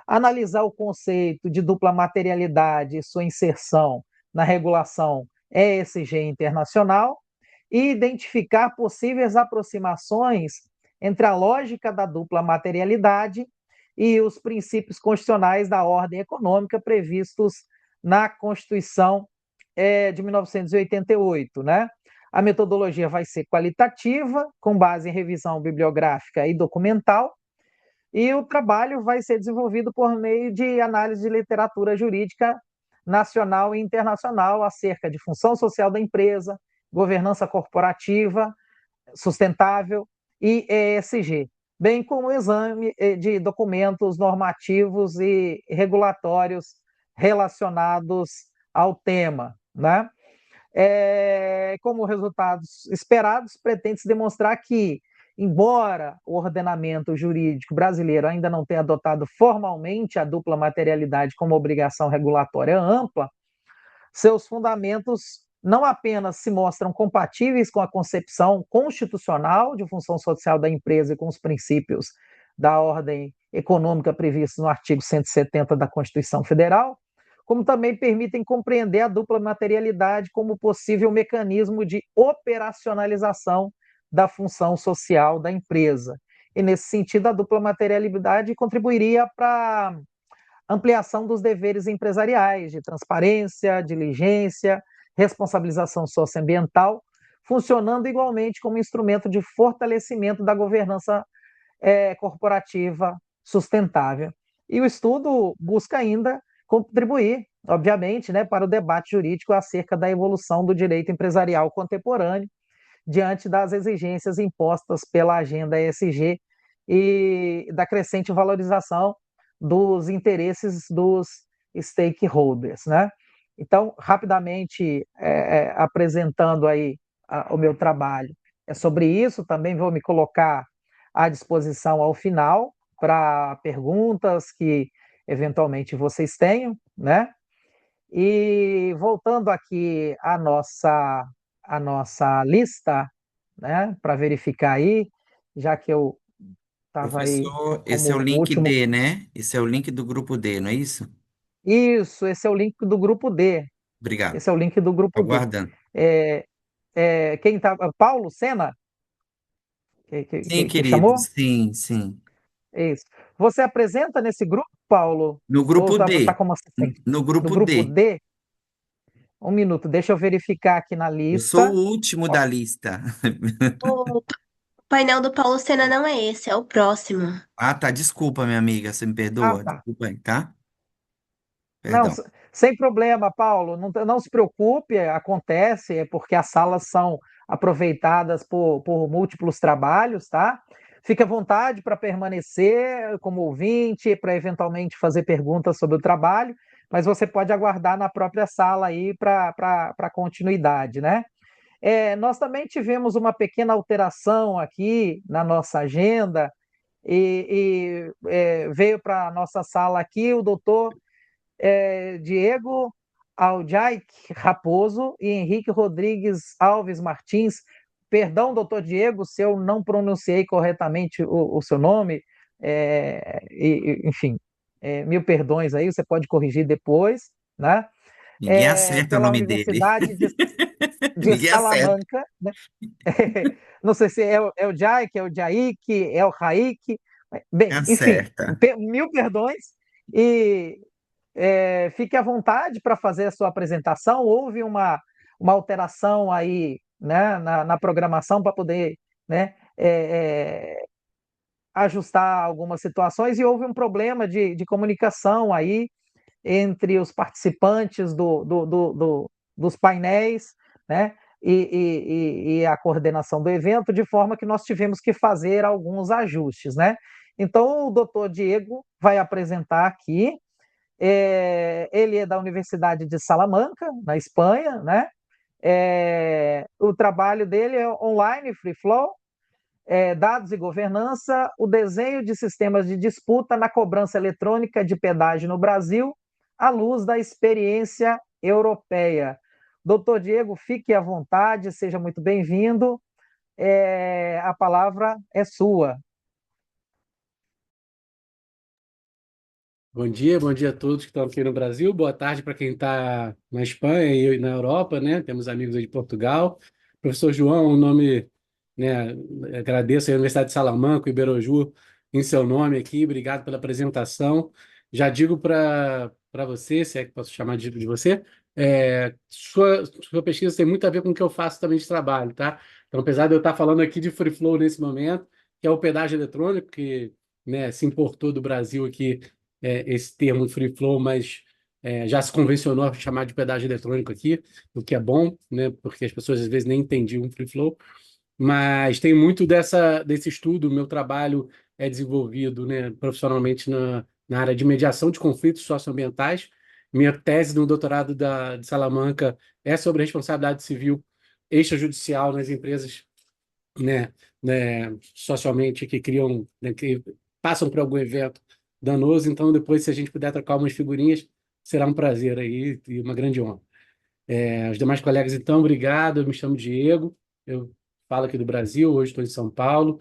analisar o conceito de dupla materialidade e sua inserção na regulação ESG internacional e identificar possíveis aproximações entre a lógica da dupla materialidade e os princípios constitucionais da ordem econômica previstos na Constituição de 1988, né? A metodologia vai ser qualitativa, com base em revisão bibliográfica e documental, e o trabalho vai ser desenvolvido por meio de análise de literatura jurídica nacional e internacional acerca de função social da empresa, governança corporativa sustentável e ESG, bem como o exame de documentos normativos e regulatórios relacionados ao tema, né? Como resultados esperados, pretende-se demonstrar que, embora o ordenamento jurídico brasileiro ainda não tenha adotado formalmente a dupla materialidade como obrigação regulatória ampla, seus fundamentos não apenas se mostram compatíveis com a concepção constitucional de função social da empresa e com os princípios da ordem econômica previstos no artigo 170 da Constituição Federal, como também permitem compreender a dupla materialidade como possível mecanismo de operacionalização da função social da empresa. E, nesse sentido, a dupla materialidade contribuiria para a ampliação dos deveres empresariais, de transparência, diligência, responsabilização socioambiental, funcionando igualmente como instrumento de fortalecimento da governança corporativa sustentável. E o estudo busca ainda contribuir, obviamente, né, para o debate jurídico acerca da evolução do direito empresarial contemporâneo diante das exigências impostas pela agenda ESG e da crescente valorização dos interesses dos stakeholders, né? Então, rapidamente apresentando aí o meu trabalho, é sobre isso, também vou me colocar à disposição ao final para perguntas que eventualmente vocês tenham, né? E voltando aqui a nossa lista, né, para verificar aí, já que eu estava aí
Professor, esse é o
como
link
último.
D, né? Esse é o link do grupo D, não é isso?
Isso, esse é o link do grupo D.
Obrigado.
Esse é o link do grupo D.
Aguardando.
Quem tá? Paulo Sena?
Sim,
Que
querido.
chamou?
Sim, sim.
Isso. Você apresenta nesse grupo, Paulo?
No
Ou
grupo
tá
D.
como assistente?
No
No
grupo
grupo
D.
D? Um minuto, deixa eu verificar aqui na
Eu sou
lista.
o último da lista.
O painel do Paulo Sena não é esse, é o próximo.
Ah, tá. Desculpa, minha amiga. Você me perdoa?
Tá.
Desculpa aí, tá?
Não,
Perdão.
sem problema, Paulo. Não se preocupe, acontece, é porque as salas são aproveitadas por múltiplos trabalhos, tá? Fique à vontade para permanecer como ouvinte, para eventualmente fazer perguntas sobre o trabalho, mas você pode aguardar na própria sala aí para continuidade, né? Nós também tivemos uma pequena alteração aqui na nossa agenda e veio para a nossa sala aqui o doutor Diego Aljaik Raposo e Henrique Rodrigues Alves Martins. Perdão, doutor Diego, se eu não pronunciei corretamente o seu nome, enfim, mil perdões aí, você pode corrigir depois, né?
Ninguém acerta o
Pela
nome dele.
Universidade de
Ninguém acerta.
Salamanca, né? Não sei se é o Jaik, é o Jaik, é o Raik, bem, enfim,
Acerta.
mil perdões e fique à vontade para fazer a sua apresentação. Houve uma alteração aí, né, na programação para poder, né, ajustar algumas situações e houve um problema de comunicação aí entre os participantes dos painéis, né, e a coordenação do evento, de forma que nós tivemos que fazer alguns ajustes, né? Então, o doutor Diego vai apresentar aqui. Ele é da Universidade de Salamanca, na Espanha, né? O trabalho dele é online, free flow, dados e governança, o desenho de sistemas de disputa na cobrança eletrônica de pedágio no Brasil, à luz da experiência europeia. Doutor Diego, fique à vontade, seja muito bem-vindo. A palavra é sua.
Bom dia a todos que estão aqui no Brasil, boa tarde para quem está na Espanha e na Europa, né? Temos amigos aí de Portugal. Professor João, um nome, né? Agradeço à Universidade de Salamanca, o Iberojur, em seu nome aqui, obrigado pela apresentação. Já digo para você, se é que posso chamar de você, sua pesquisa tem muito a ver com o que eu faço também de trabalho, tá? Então, apesar de eu estar falando aqui de Free Flow nesse momento, que é o pedágio eletrônico, que, né, se importou do Brasil aqui esse termo Free Flow, mas já se convencionou a chamar de pedágio eletrônico aqui, o que é bom, né? Porque as pessoas às vezes nem entendiam o Free Flow. Mas tem muito desse estudo. O meu trabalho é desenvolvido, né, profissionalmente na área de mediação de conflitos socioambientais. Minha tese no doutorado de Salamanca é sobre responsabilidade civil extrajudicial nas empresas, né, socialmente que criam, né, que passam por algum evento danoso. Então, depois, se a gente puder trocar umas figurinhas, será um prazer aí e uma grande honra. Os demais colegas, então, obrigado. Eu me chamo Diego, eu falo aqui do Brasil, hoje estou em São Paulo.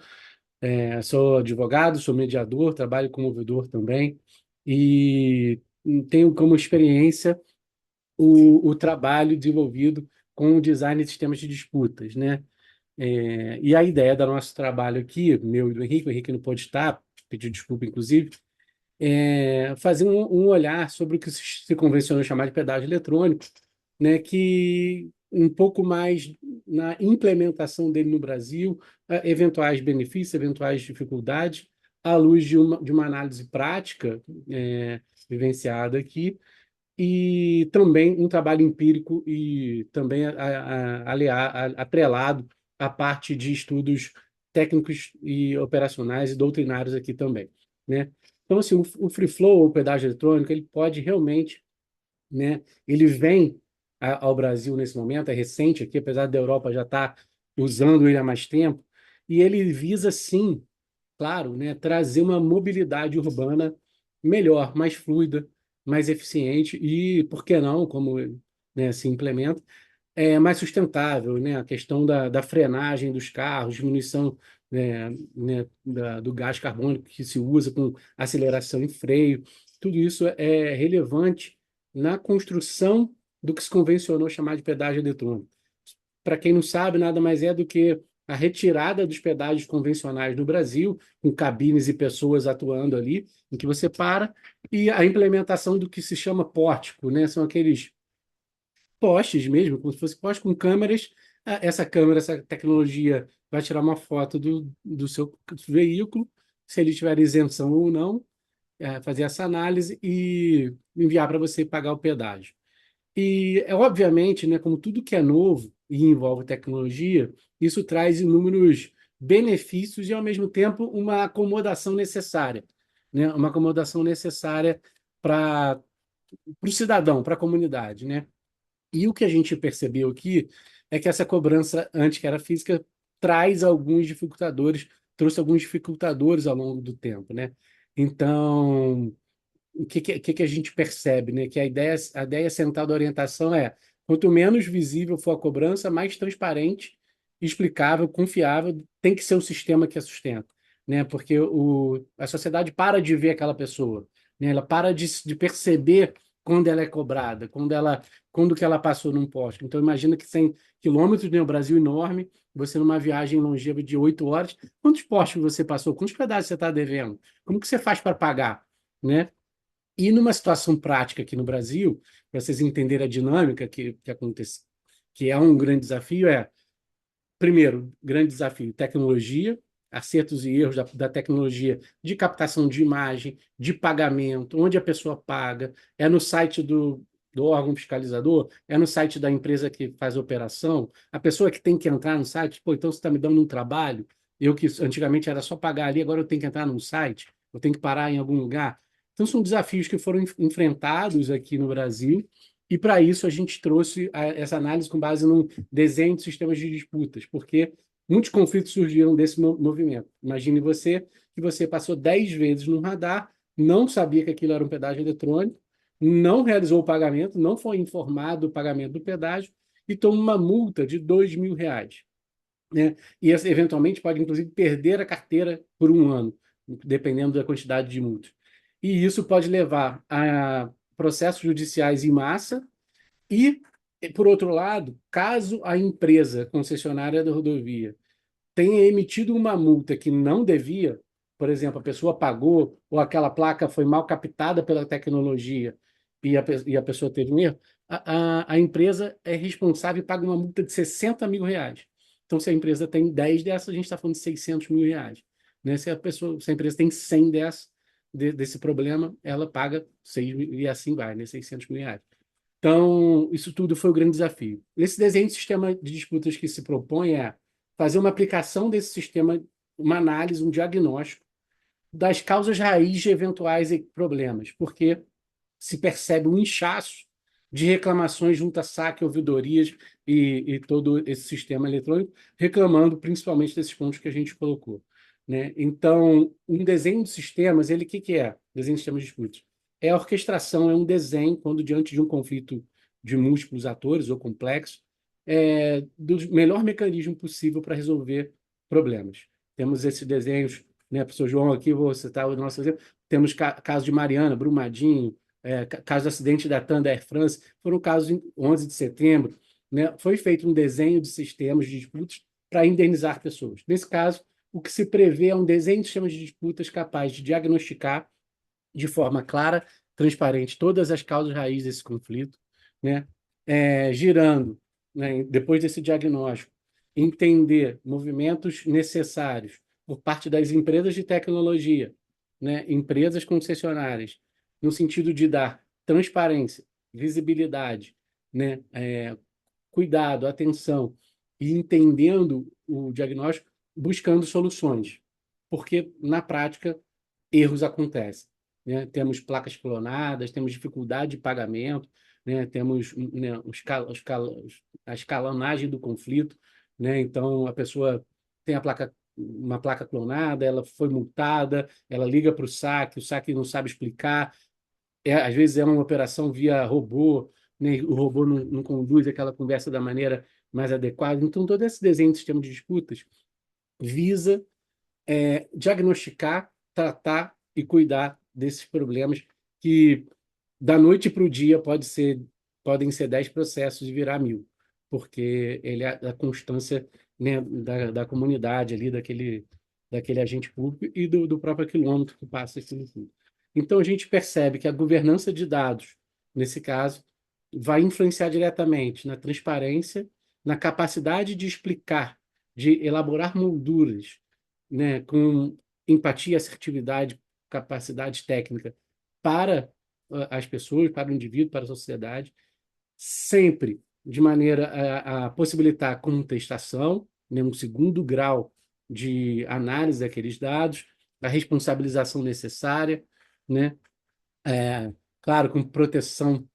Sou advogado, sou mediador, trabalho como ouvidor também e tenho como experiência o trabalho desenvolvido com o design de sistemas de disputas, né? E a ideia do nosso trabalho aqui, meu e do Henrique, o Henrique não pôde estar, pediu desculpa, inclusive, fazer um olhar sobre o que se convencionou chamar de pedágio eletrônico, né, que um pouco mais na implementação dele no Brasil, eventuais benefícios, eventuais dificuldades, à luz de uma análise prática vivenciada aqui, e também um trabalho empírico e também atrelado à parte de estudos técnicos e operacionais e doutrinários aqui também, né? Então, assim, o Free Flow, o pedágio eletrônico, ele pode realmente, né? Ele vem ao Brasil nesse momento, é recente aqui, apesar da Europa já estar usando ele há mais tempo, e ele visa, sim, claro, né, trazer uma mobilidade urbana melhor, mais fluida, mais eficiente e, por que não, como, né, se implementa, mais sustentável, né? A questão da frenagem dos carros, diminuição, do gás carbônico que se usa com aceleração e freio, tudo isso é relevante na construção do que se convencionou chamar de pedágio eletrônico. Para quem não sabe, nada mais é do que a retirada dos pedágios convencionais no Brasil, com cabines e pessoas atuando ali, em que você para, e a implementação do que se chama pórtico, né? São aqueles postes mesmo, como se fosse poste com câmeras. Essa câmera, essa tecnologia vai tirar uma foto do seu veículo, se ele tiver isenção ou não, fazer essa análise e enviar para você pagar o pedágio. E, obviamente, né, como tudo que é novo e envolve tecnologia, isso traz inúmeros benefícios e, ao mesmo tempo, uma acomodação necessária, né? Uma acomodação necessária para o cidadão, para a comunidade, né? E o que a gente percebeu aqui é que essa cobrança, antes que era física, traz alguns dificultadores, trouxe alguns dificultadores ao longo do tempo, né? Então, o que a gente percebe, né? Que a ideia central da orientação é: quanto menos visível for a cobrança, mais transparente, explicável, confiável tem que ser o sistema que a sustenta, né? Porque a sociedade para de ver aquela pessoa, né? Ela para de perceber quando ela é cobrada, quando que ela passou num poste. Então, imagina que 100 quilômetros, né? O Brasil enorme, você numa viagem longeva de 8 horas, quantos postes você passou? Quantos pedaços você está devendo? Como que você faz para pagar, né? E numa situação prática aqui no Brasil, para vocês entenderem a dinâmica que acontece, que é um grande desafio, primeiro, grande desafio, tecnologia, acertos e erros da tecnologia de captação de imagem, de pagamento, onde a pessoa paga, é no site do órgão fiscalizador, é no site da empresa que faz a operação, a pessoa que tem que entrar no site, pô, então você está me dando um trabalho, eu que antigamente era só pagar ali, agora eu tenho que entrar num site, eu tenho que parar em algum lugar. Então, são desafios que foram enfrentados aqui no Brasil, e para isso a gente trouxe essa análise com base num desenho de sistemas de disputas, porque muitos conflitos surgiram desse movimento. Imagine você que você passou 10 vezes no radar, não sabia que aquilo era um pedágio eletrônico, não realizou o pagamento, não foi informado do pagamento do pedágio e toma uma multa de R$ 2.000, né? E eventualmente pode, inclusive, perder a carteira por um ano, dependendo da quantidade de multas. E isso pode levar a processos judiciais em massa e, por outro lado, caso a empresa concessionária da rodovia tenha emitido uma multa que não devia, por exemplo, a pessoa pagou ou aquela placa foi mal captada pela tecnologia e a pessoa teve um erro, a empresa é responsável e paga uma multa de R$ 60.000. Então, se a empresa tem 10 dessas, a gente está falando de R$ 600.000. Né? Se a empresa tem 100 desse problema, ela paga 6 mil, e assim vai, né? R$ 600.000. Então, isso tudo foi o grande desafio. Esse desenho de sistema de disputas que se propõe é fazer uma aplicação desse sistema, uma análise, um diagnóstico das causas raiz de eventuais problemas, porque se percebe um inchaço de reclamações junto a saque, ouvidorias e todo esse sistema eletrônico, reclamando principalmente desses pontos que a gente colocou. Né? Então, um desenho de sistemas, ele o que é? Desenho de sistemas de disputas. É a orquestração, é um desenho, quando diante de um conflito de múltiplos atores ou complexo, do melhor mecanismo possível para resolver problemas. Temos esses desenhos, né, professor João, aqui vou citar o nosso exemplo, temos caso de Mariana, Brumadinho, caso do acidente da TAM da Air France, foram casos em 11 de setembro, né, foi feito um desenho de sistemas de disputas para indenizar pessoas. Nesse caso, o que se prevê é um desenho de sistemas de disputas capaz de diagnosticar de forma clara, transparente, todas as causas raízes desse conflito, né? Girando, né, depois desse diagnóstico, entender movimentos necessários por parte das empresas de tecnologia, né, empresas concessionárias, no sentido de dar transparência, visibilidade, né, cuidado, atenção, e entendendo o diagnóstico, buscando soluções. Porque, na prática, erros acontecem. Né? Temos placas clonadas, temos dificuldade de pagamento, né? Temos, né, a escalonagem do conflito. Né? Então, a pessoa tem uma placa clonada, ela foi multada, ela liga para o saque não sabe explicar, às vezes é uma operação via robô, né? O robô não conduz aquela conversa da maneira mais adequada. Então, todo esse desenho de sistema de disputas visa diagnosticar, tratar e cuidar desses problemas que, da noite para o dia, podem ser 10 processos e virar 1.000, porque ele é a constância, né, da comunidade ali, daquele agente público e do próprio quilômetro que passa esse tudo. Então, a gente percebe que a governança de dados, nesse caso, vai influenciar diretamente na transparência, na capacidade de explicar, de elaborar molduras, né, com empatia, assertividade, capacidade técnica para as pessoas, para o indivíduo, para a sociedade, sempre de maneira a possibilitar a contestação, né, um segundo grau de análise daqueles dados, a responsabilização necessária, né, claro, com proteção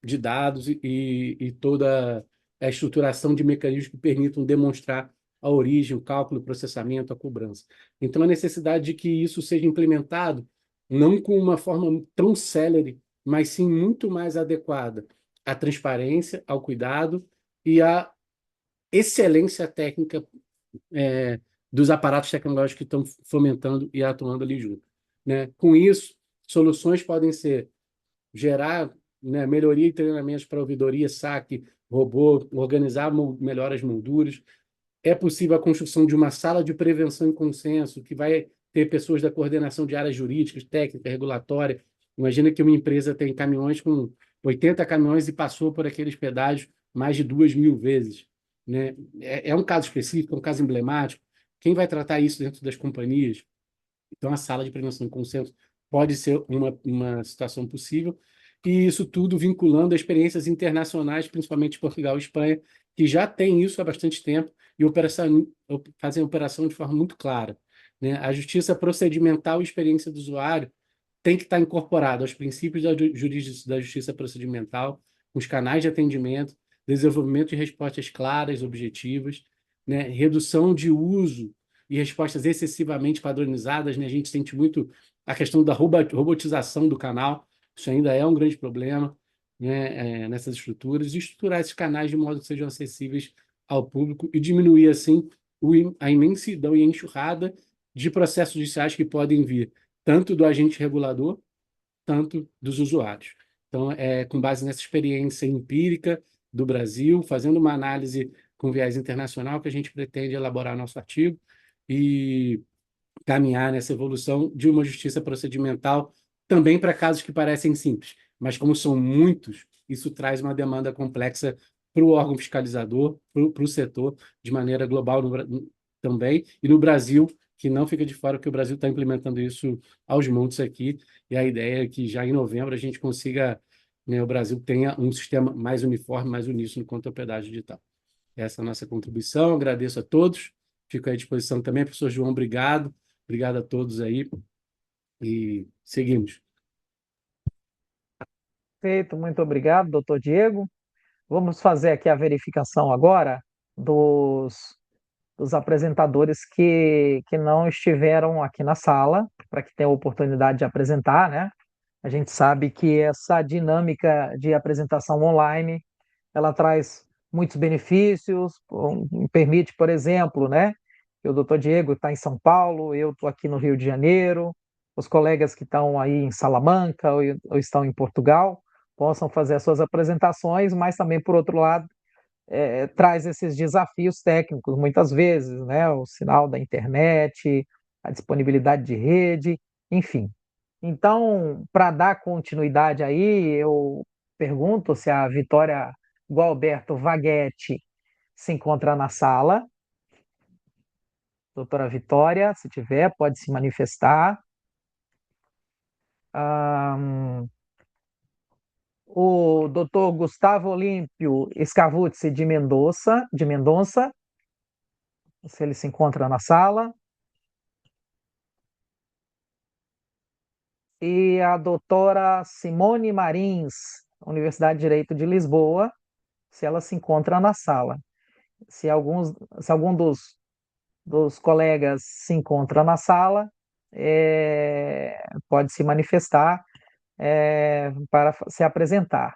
de dados e toda a estruturação de mecanismos que permitam demonstrar a origem, o cálculo, o processamento, a cobrança. Então, a necessidade de que isso seja implementado não com uma forma tão célere, mas sim muito mais adequada à transparência, ao cuidado e à excelência técnica dos aparatos tecnológicos que estão fomentando e atuando ali junto. Né? Com isso, soluções podem ser gerar, né, melhoria e treinamentos para ouvidoria, saque, robô, organizar melhor as molduras. É possível a construção de uma sala de prevenção e consenso, que vai ter pessoas da coordenação de áreas jurídicas, técnica, regulatória. Imagina que uma empresa tem caminhões com 80 caminhões e passou por aqueles pedágios mais de 2.000 vezes. Né? É um caso específico, é um caso emblemático. Quem vai tratar isso dentro das companhias? Então, a sala de prevenção e consenso pode ser uma situação possível, e isso tudo vinculando a experiências internacionais, principalmente Portugal e Espanha, que já têm isso há bastante tempo e fazem a operação de forma muito clara. Né? A justiça procedimental e experiência do usuário tem que estar incorporada aos princípios da justiça procedimental, os canais de atendimento, desenvolvimento de respostas claras, objetivas, né? Redução de uso e respostas excessivamente padronizadas, né? A gente sente muito a questão da robotização do canal, isso ainda é um grande problema, né? Nessas estruturas, e estruturar esses canais de modo que sejam acessíveis ao público e diminuir, assim, a imensidão e a enxurrada de processos judiciais que podem vir tanto do agente regulador, tanto dos usuários. Então, com base nessa experiência empírica do Brasil, fazendo uma análise com viés internacional, que a gente pretende elaborar nosso artigo e caminhar nessa evolução de uma justiça procedimental também para casos que parecem simples, mas como são muitos, isso traz uma demanda complexa para o órgão fiscalizador, para o setor, de maneira global também, e no Brasil, que não fica de fora, porque o Brasil está implementando isso aos montes aqui, e a ideia é que já em novembro a gente consiga, né, o Brasil tenha um sistema mais uniforme, mais uníssono quanto à pedágio digital. Essa é a nossa contribuição, agradeço a todos, fico à disposição também, professor João, obrigado. Obrigado a todos aí e seguimos.
Perfeito, muito obrigado, doutor Diego. Vamos fazer aqui a verificação agora dos apresentadores que não estiveram aqui na sala, para que tenham a oportunidade de apresentar, né? A gente sabe que essa dinâmica de apresentação online, ela traz muitos benefícios, permite, por exemplo, né? Que o doutor Diego está em São Paulo, eu estou aqui no Rio de Janeiro, os colegas que estão aí em Salamanca ou estão em Portugal possam fazer as suas apresentações, mas também, por outro lado, traz esses desafios técnicos, muitas vezes, né? O sinal da internet, a disponibilidade de rede, enfim. Então, para dar continuidade aí, eu pergunto se a Vitória Gualberto Vaghetti se encontra na sala. Doutora Vitória, se tiver, pode se manifestar. O doutor Gustavo Olímpio Scavuzzi de Mendonça, se ele se encontra na sala. E a doutora Simone Marins, Universidade de Direito de Lisboa, se ela se encontra na sala. Se algum dos colegas se encontra na sala, pode se manifestar para se apresentar.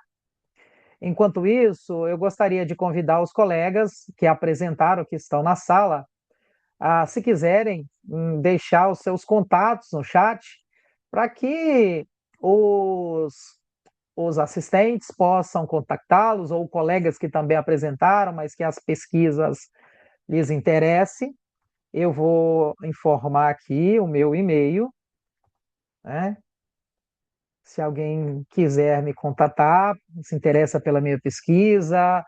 Enquanto isso, eu gostaria de convidar os colegas que apresentaram, que estão na sala, a, se quiserem, deixar os seus contatos no chat, para que os assistentes possam contactá-los, ou colegas que também apresentaram, mas que as pesquisas lhes interessem. Eu vou informar aqui o meu e-mail, né? Se alguém quiser me contatar, se interessa pela minha pesquisa,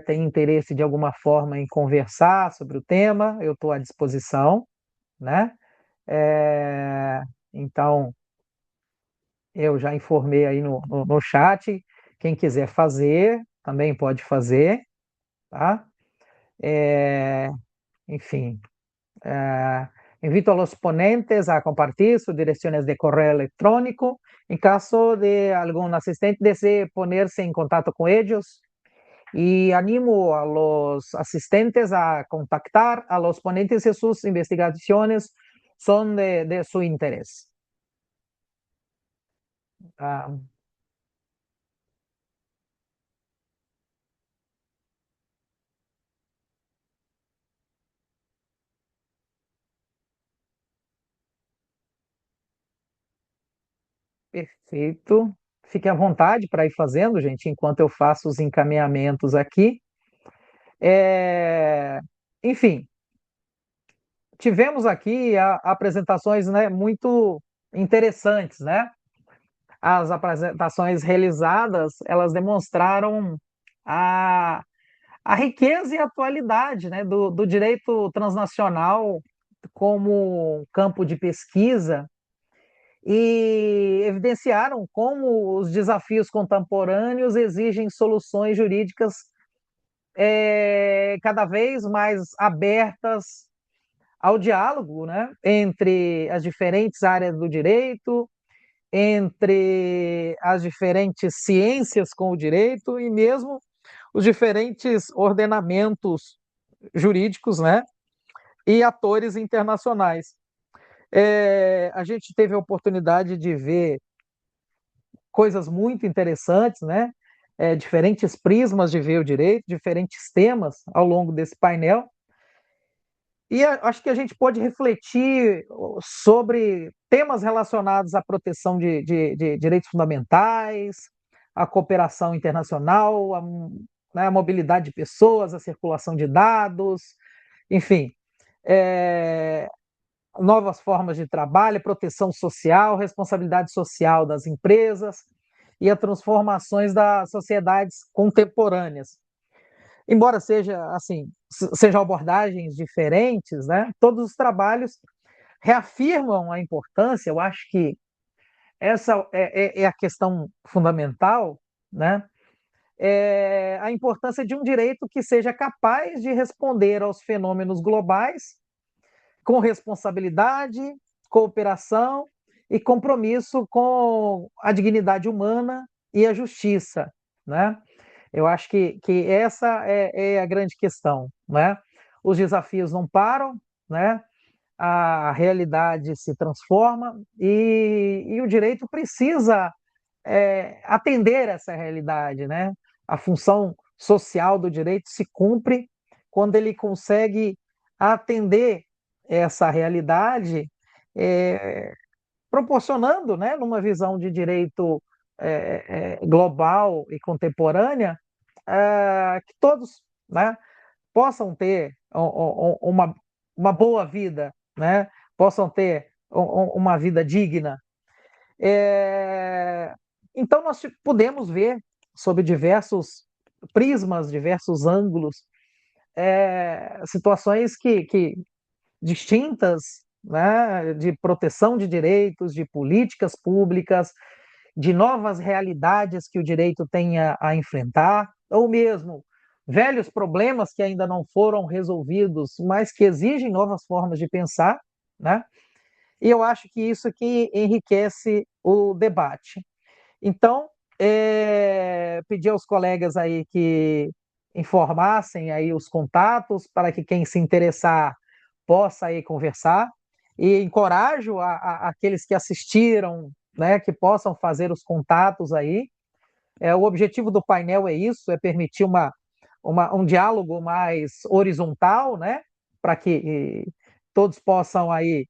tem interesse de alguma forma em conversar sobre o tema, eu estou à disposição, né? Então, eu já informei aí no chat, quem quiser fazer, também pode fazer, tá? Enfim, invito a los ponentes a compartir sus direcciones de correo electrónico. En caso de algún asistente desee ponerse en contacto con ellos, y animo a los asistentes a contactar a los ponentes si sus investigaciones son de su interés. Perfeito. Fique à vontade para ir fazendo, gente, enquanto eu faço os encaminhamentos aqui. Enfim, tivemos aqui apresentações, né, muito interessantes, né? As apresentações realizadas, elas demonstraram a, a riqueza e a atualidade, né, do direito transnacional como campo de pesquisa, e evidenciaram como os desafios contemporâneos exigem soluções jurídicas cada vez mais abertas ao diálogo, né, entre as diferentes áreas do direito, entre as diferentes ciências com o direito e mesmo os diferentes ordenamentos jurídicos, né, e atores internacionais. A gente teve a oportunidade de ver coisas muito interessantes, né? Diferentes prismas de ver o direito, diferentes temas ao longo desse painel. E acho que a gente pode refletir sobre temas relacionados à proteção de direitos fundamentais, à cooperação internacional, né, a mobilidade de pessoas, a circulação de dados, enfim. novas formas de trabalho, proteção social, responsabilidade social das empresas e as transformações das sociedades contemporâneas. Embora seja assim, sejam abordagens diferentes, né? Todos os trabalhos reafirmam a importância. Eu acho que essa é a questão fundamental, né? A importância de um direito que seja capaz de responder aos fenômenos globais com responsabilidade, cooperação e compromisso com a dignidade humana e a justiça, né? Eu acho que essa é a grande questão, né? Os desafios não param, né? A realidade se transforma e o direito precisa atender essa realidade, né? A função social do direito se cumpre quando ele consegue atender essa realidade, é, proporcionando, né, numa visão de direito global e contemporânea, que todos, né, possam ter uma boa vida, né, possam ter uma vida digna. É, então, nós podemos ver sob diversos prismas, diversos ângulos, situações que distintas, né, de proteção de direitos, de políticas públicas, de novas realidades que o direito tem a enfrentar, ou mesmo velhos problemas que ainda não foram resolvidos, mas que exigem novas formas de pensar, né? E eu acho que isso que enriquece o debate. Então, pedir aos colegas aí que informassem aí os contatos para que quem se interessar possa aí conversar e encorajo aqueles que assistiram, né, que possam fazer os contatos aí. O objetivo do painel é isso, é permitir um diálogo mais horizontal, né, para que todos possam aí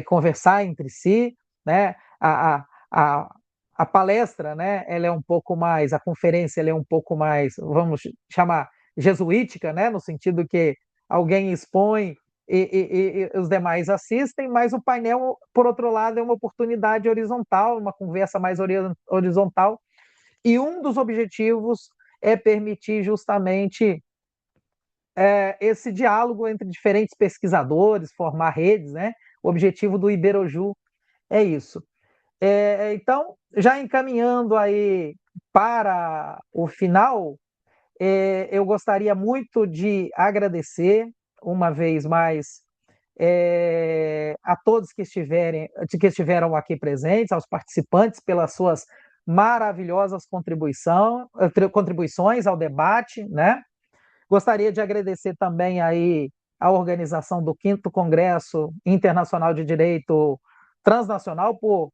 conversar entre si, né, a, a palestra, né, ela é um pouco mais, a conferência ela é um pouco mais, vamos chamar, jesuítica, né, no sentido que alguém expõe e os demais assistem, mas o painel, por outro lado, é uma oportunidade horizontal, uma conversa mais horizontal, e um dos objetivos é permitir justamente esse diálogo entre diferentes pesquisadores, formar redes, né? O objetivo do Iberoju é isso. Então, já encaminhando aí para o final, eu gostaria muito de agradecer uma vez mais a todos que estiveram aqui presentes, aos participantes pelas suas maravilhosas contribuições ao debate, né? Gostaria de agradecer também aí a organização do 5º Congresso Internacional de Direito Transnacional por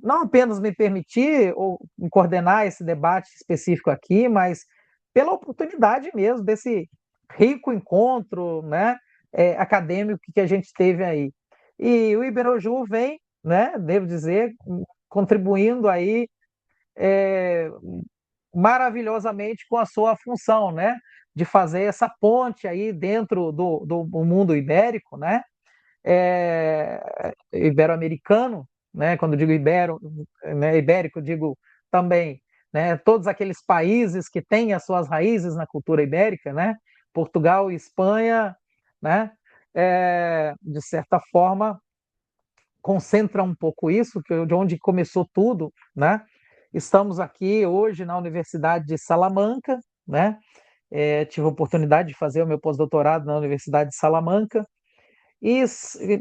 não apenas me permitir ou coordenar esse debate específico aqui, mas pela oportunidade mesmo desse rico encontro, né, acadêmico que a gente teve aí. E o Iberoju vem, né, devo dizer, contribuindo aí maravilhosamente com a sua função, né, de fazer essa ponte aí dentro do mundo ibérico, né, ibero-americano, né? Quando digo né, ibérico, digo também, né, todos aqueles países que têm as suas raízes na cultura ibérica, né? Portugal e Espanha, né? De certa forma, concentra um pouco isso, de onde começou tudo, né? Estamos aqui hoje na Universidade de Salamanca, né? Tive a oportunidade de fazer o meu pós-doutorado na Universidade de Salamanca, e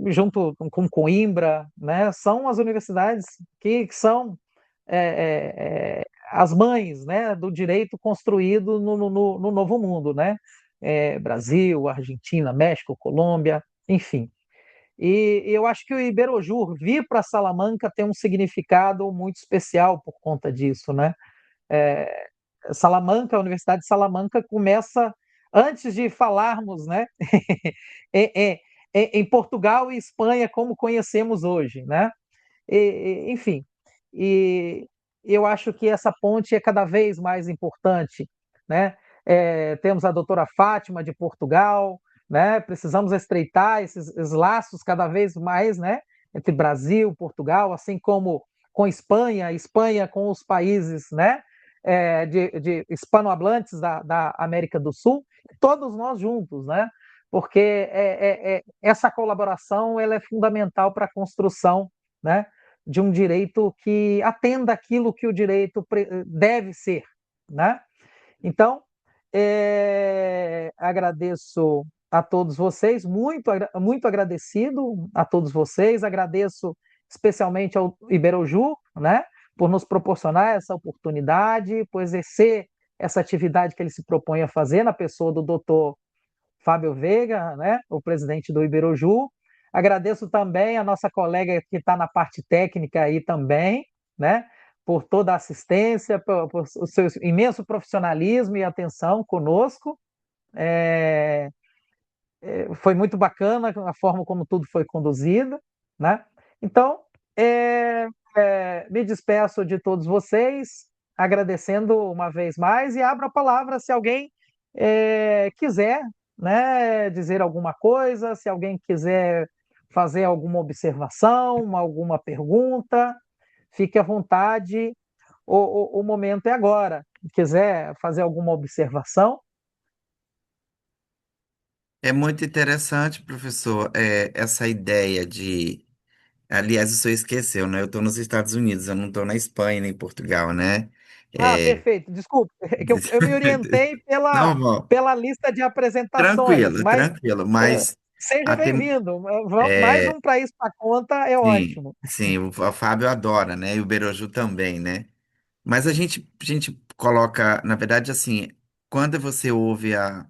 junto com Coimbra, né, são as universidades que são as mães, né, do direito construído no Novo Mundo, né? Brasil, Argentina, México, Colômbia, enfim. E eu acho que o Iberojur vir para Salamanca tem um significado muito especial por conta disso, né? Salamanca, a Universidade de Salamanca começa antes de falarmos, né, em Portugal e Espanha como conhecemos hoje, né? Enfim, e eu acho que essa ponte é cada vez mais importante, né? Temos a doutora Fátima de Portugal, né? Precisamos estreitar esses laços cada vez mais, né? Entre Brasil, Portugal, assim como com Espanha, Espanha com os países, né? De hispanohablantes da América do Sul, todos nós juntos, né? Porque essa colaboração ela é fundamental para a construção, né, de um direito que atenda aquilo que o direito deve ser, né? Então, agradeço a todos vocês, muito agradecido a todos vocês, agradeço especialmente ao Iberoju, né, por nos proporcionar essa oportunidade, por exercer essa atividade que ele se propõe a fazer na pessoa do doutor Fábio Veiga, né, o presidente do Iberoju. Agradeço também a nossa colega que está na parte técnica aí também, né, por toda a assistência, por o seu imenso profissionalismo e atenção conosco. Foi muito bacana a forma como tudo foi conduzido, né? Então, me despeço de todos vocês, agradecendo uma vez mais e abro a palavra se alguém quiser, né, dizer alguma coisa, se alguém quiser fazer alguma observação, alguma pergunta, fique à vontade, o momento é agora. Quiser fazer alguma observação?
É muito interessante, professor, essa ideia de. Aliás, o senhor esqueceu, né? Eu estou nos Estados Unidos, eu não estou na Espanha nem em Portugal, né?
Ah,
É,
perfeito, desculpe, é que eu me orientei
Normal.
pela lista de apresentações,
Tranquilo,
mas
tranquilo,
é,
mas
seja
até,
bem-vindo. Mais
é,
um para isso para conta é
sim,
ótimo.
sim, o Fábio adora, né? E o Beroju também, né? Mas a gente coloca, na verdade, assim, quando você ouve a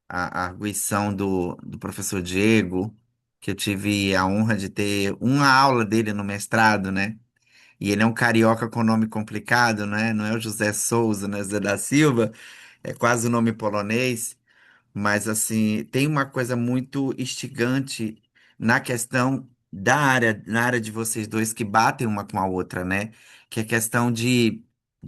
arguição do professor Diego, que eu tive a honra de ter uma aula dele no mestrado, né? E ele é um carioca com nome complicado, né? Não é o José Souza, né? José da Silva, é quase o nome polonês. Mas, assim, tem uma coisa muito instigante na questão da área, na área de vocês dois que batem uma com a outra, né? Que é a questão de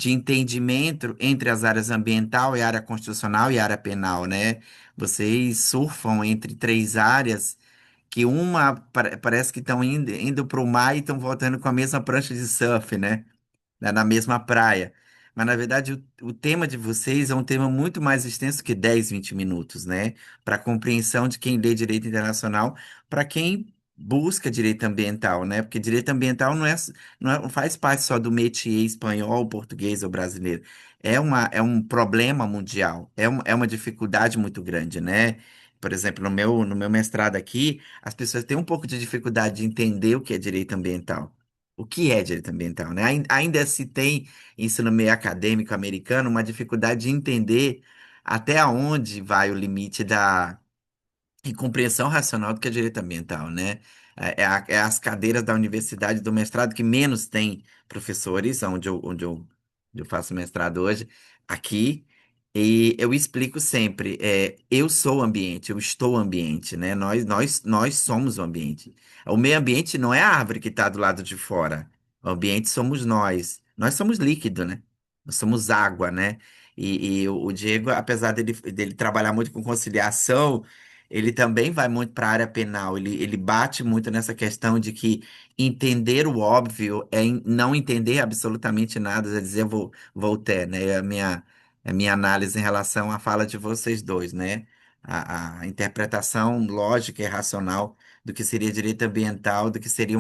entendimento entre as áreas ambiental e área constitucional e área penal, né? Vocês surfam entre três áreas que uma parece que estão indo para o mar e estão voltando com a mesma prancha de surf, né, na mesma praia. Mas, na verdade, o tema de vocês é um tema muito mais extenso que 10, 20 minutos, né? Para a compreensão de quem lê direito internacional, para quem busca direito ambiental, né? Porque direito ambiental não faz parte só do métier espanhol, português ou brasileiro. É um problema mundial, é uma dificuldade muito grande, né? Por exemplo, no meu mestrado aqui, as pessoas têm um pouco de dificuldade de entender o que é direito ambiental. O que é direito ambiental, né? Ainda se tem isso no meio acadêmico americano, uma dificuldade de entender até onde vai o limite da compreensão racional do que é direito ambiental, né? É as cadeiras da universidade do mestrado que menos tem professores, onde eu faço mestrado hoje, aqui. E eu explico sempre, eu sou o ambiente, eu estou o ambiente, né? Nós somos o ambiente. O meio ambiente não é a árvore que está do lado de fora. O ambiente somos nós. Nós somos líquido, né? Nós somos água, né? E o Diego, apesar dele trabalhar muito com conciliação, ele também vai muito para a área penal. Ele bate muito nessa questão de que entender o óbvio é não entender absolutamente nada, é dizer Voltaire, né? É a minha análise em relação à fala de vocês dois, né? A interpretação lógica e racional do que seria direito ambiental, do que seria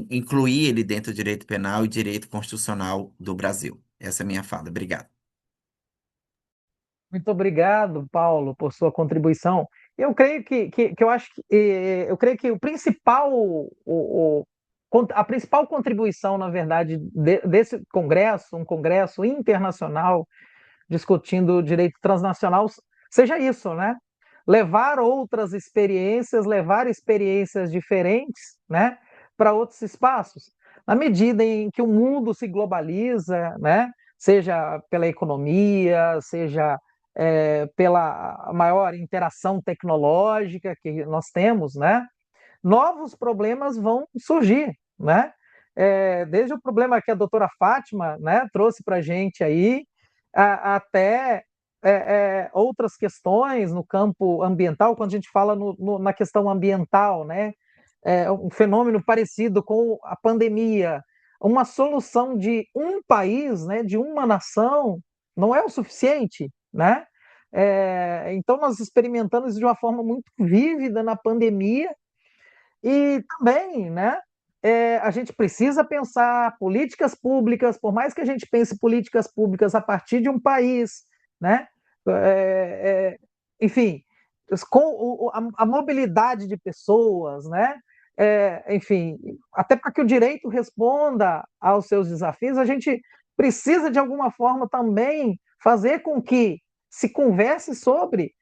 incluir ele dentro do direito penal e direito constitucional do Brasil. Essa é a minha fala. Obrigado.
Muito obrigado, Paulo, por sua contribuição. Eu creio que eu acho que eu creio que a principal contribuição, na verdade, desse congresso, um congresso internacional discutindo direito transnacional, seja isso, né? Levar outras experiências, levar experiências diferentes, né, para outros espaços. Na medida em que o mundo se globaliza, né, seja pela economia, seja pela maior interação tecnológica que nós temos, né, novos problemas vão surgir, né? Desde o problema que a doutora Fátima, né, trouxe para a gente aí, até outras questões no campo ambiental, quando a gente fala na questão ambiental, né? Um fenômeno parecido com a pandemia, uma solução de um país, né, de uma nação, não é o suficiente, né? Então, nós experimentamos isso de uma forma muito vívida na pandemia, e também, né, a gente precisa pensar políticas públicas, por mais que a gente pense políticas públicas a partir de um país, né? Enfim, com a mobilidade de pessoas, né? Enfim, até para que o direito responda aos seus desafios, a gente precisa, de alguma forma, também fazer com que se converse sobre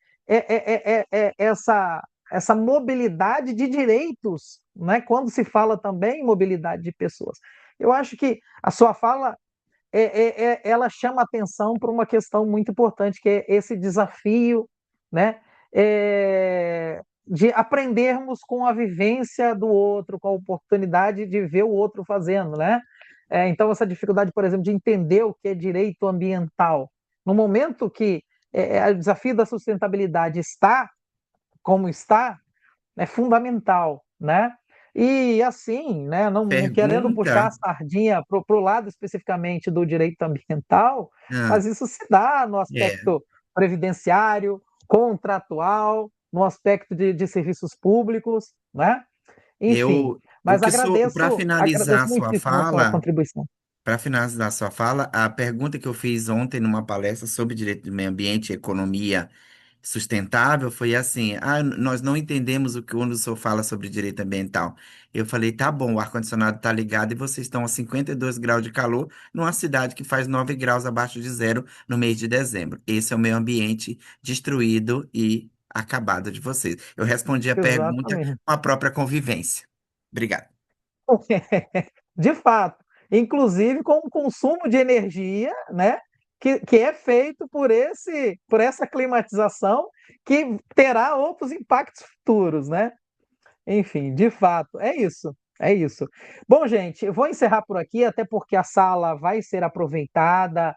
essa mobilidade de direitos, né? Quando se fala também em mobilidade de pessoas. Eu acho que a sua fala ela chama atenção para uma questão muito importante, que é esse desafio, né? De aprendermos com a vivência do outro, com a oportunidade de ver o outro fazendo, né? Então, essa dificuldade, por exemplo, de entender o que é direito ambiental. No momento que o desafio da sustentabilidade está como está, é fundamental, né? E assim, né, não querendo puxar a
Pergunta.
sardinha para o lado especificamente do direito ambiental,
Ah,
mas isso se dá no
é.
aspecto previdenciário, contratual, no aspecto de serviços públicos, né? Enfim,
O
mas
que sou para finalizar
agradeço
a sua
muitíssimo a sua
fala,
contribuição.
para finalizar a sua fala, a pergunta que eu fiz ontem numa palestra sobre direito do meio ambiente e economia sustentável foi assim: nós não entendemos o que quando o senhor fala sobre direito ambiental. Eu falei, tá bom, o ar-condicionado está ligado e vocês estão a 52 graus de calor numa cidade que faz 9 graus abaixo de zero no mês de dezembro. Esse é o meio ambiente destruído e acabado de vocês. Eu respondi a pergunta
Exatamente.
com a própria convivência. Obrigado.
De fato, inclusive com o consumo de energia, né, que é feito por essa climatização que terá outros impactos futuros, né? Enfim, de fato, é isso. É isso. Bom, gente, eu vou encerrar por aqui, até porque a sala vai ser aproveitada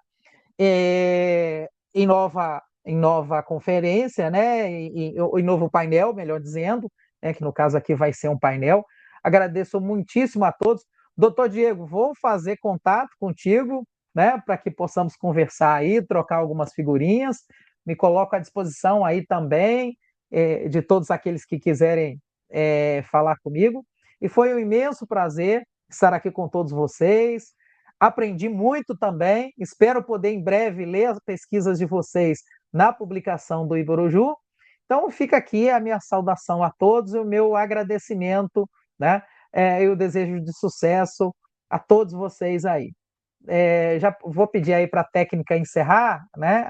em nova conferência, né? Em novo painel, melhor dizendo, né? Que no caso aqui vai ser um painel. Agradeço muitíssimo a todos. Doutor Diego, vou fazer contato contigo, né? Para que possamos conversar aí, trocar algumas figurinhas. Me coloco à disposição aí também, de todos aqueles que quiserem falar comigo. E foi um imenso prazer estar aqui com todos vocês. Aprendi muito também. Espero poder em breve ler as pesquisas de vocês na publicação do Iborujú. Então, fica aqui a minha saudação a todos e o meu agradecimento, né? E o desejo de sucesso a todos vocês aí. Já vou pedir aí para a técnica encerrar, né?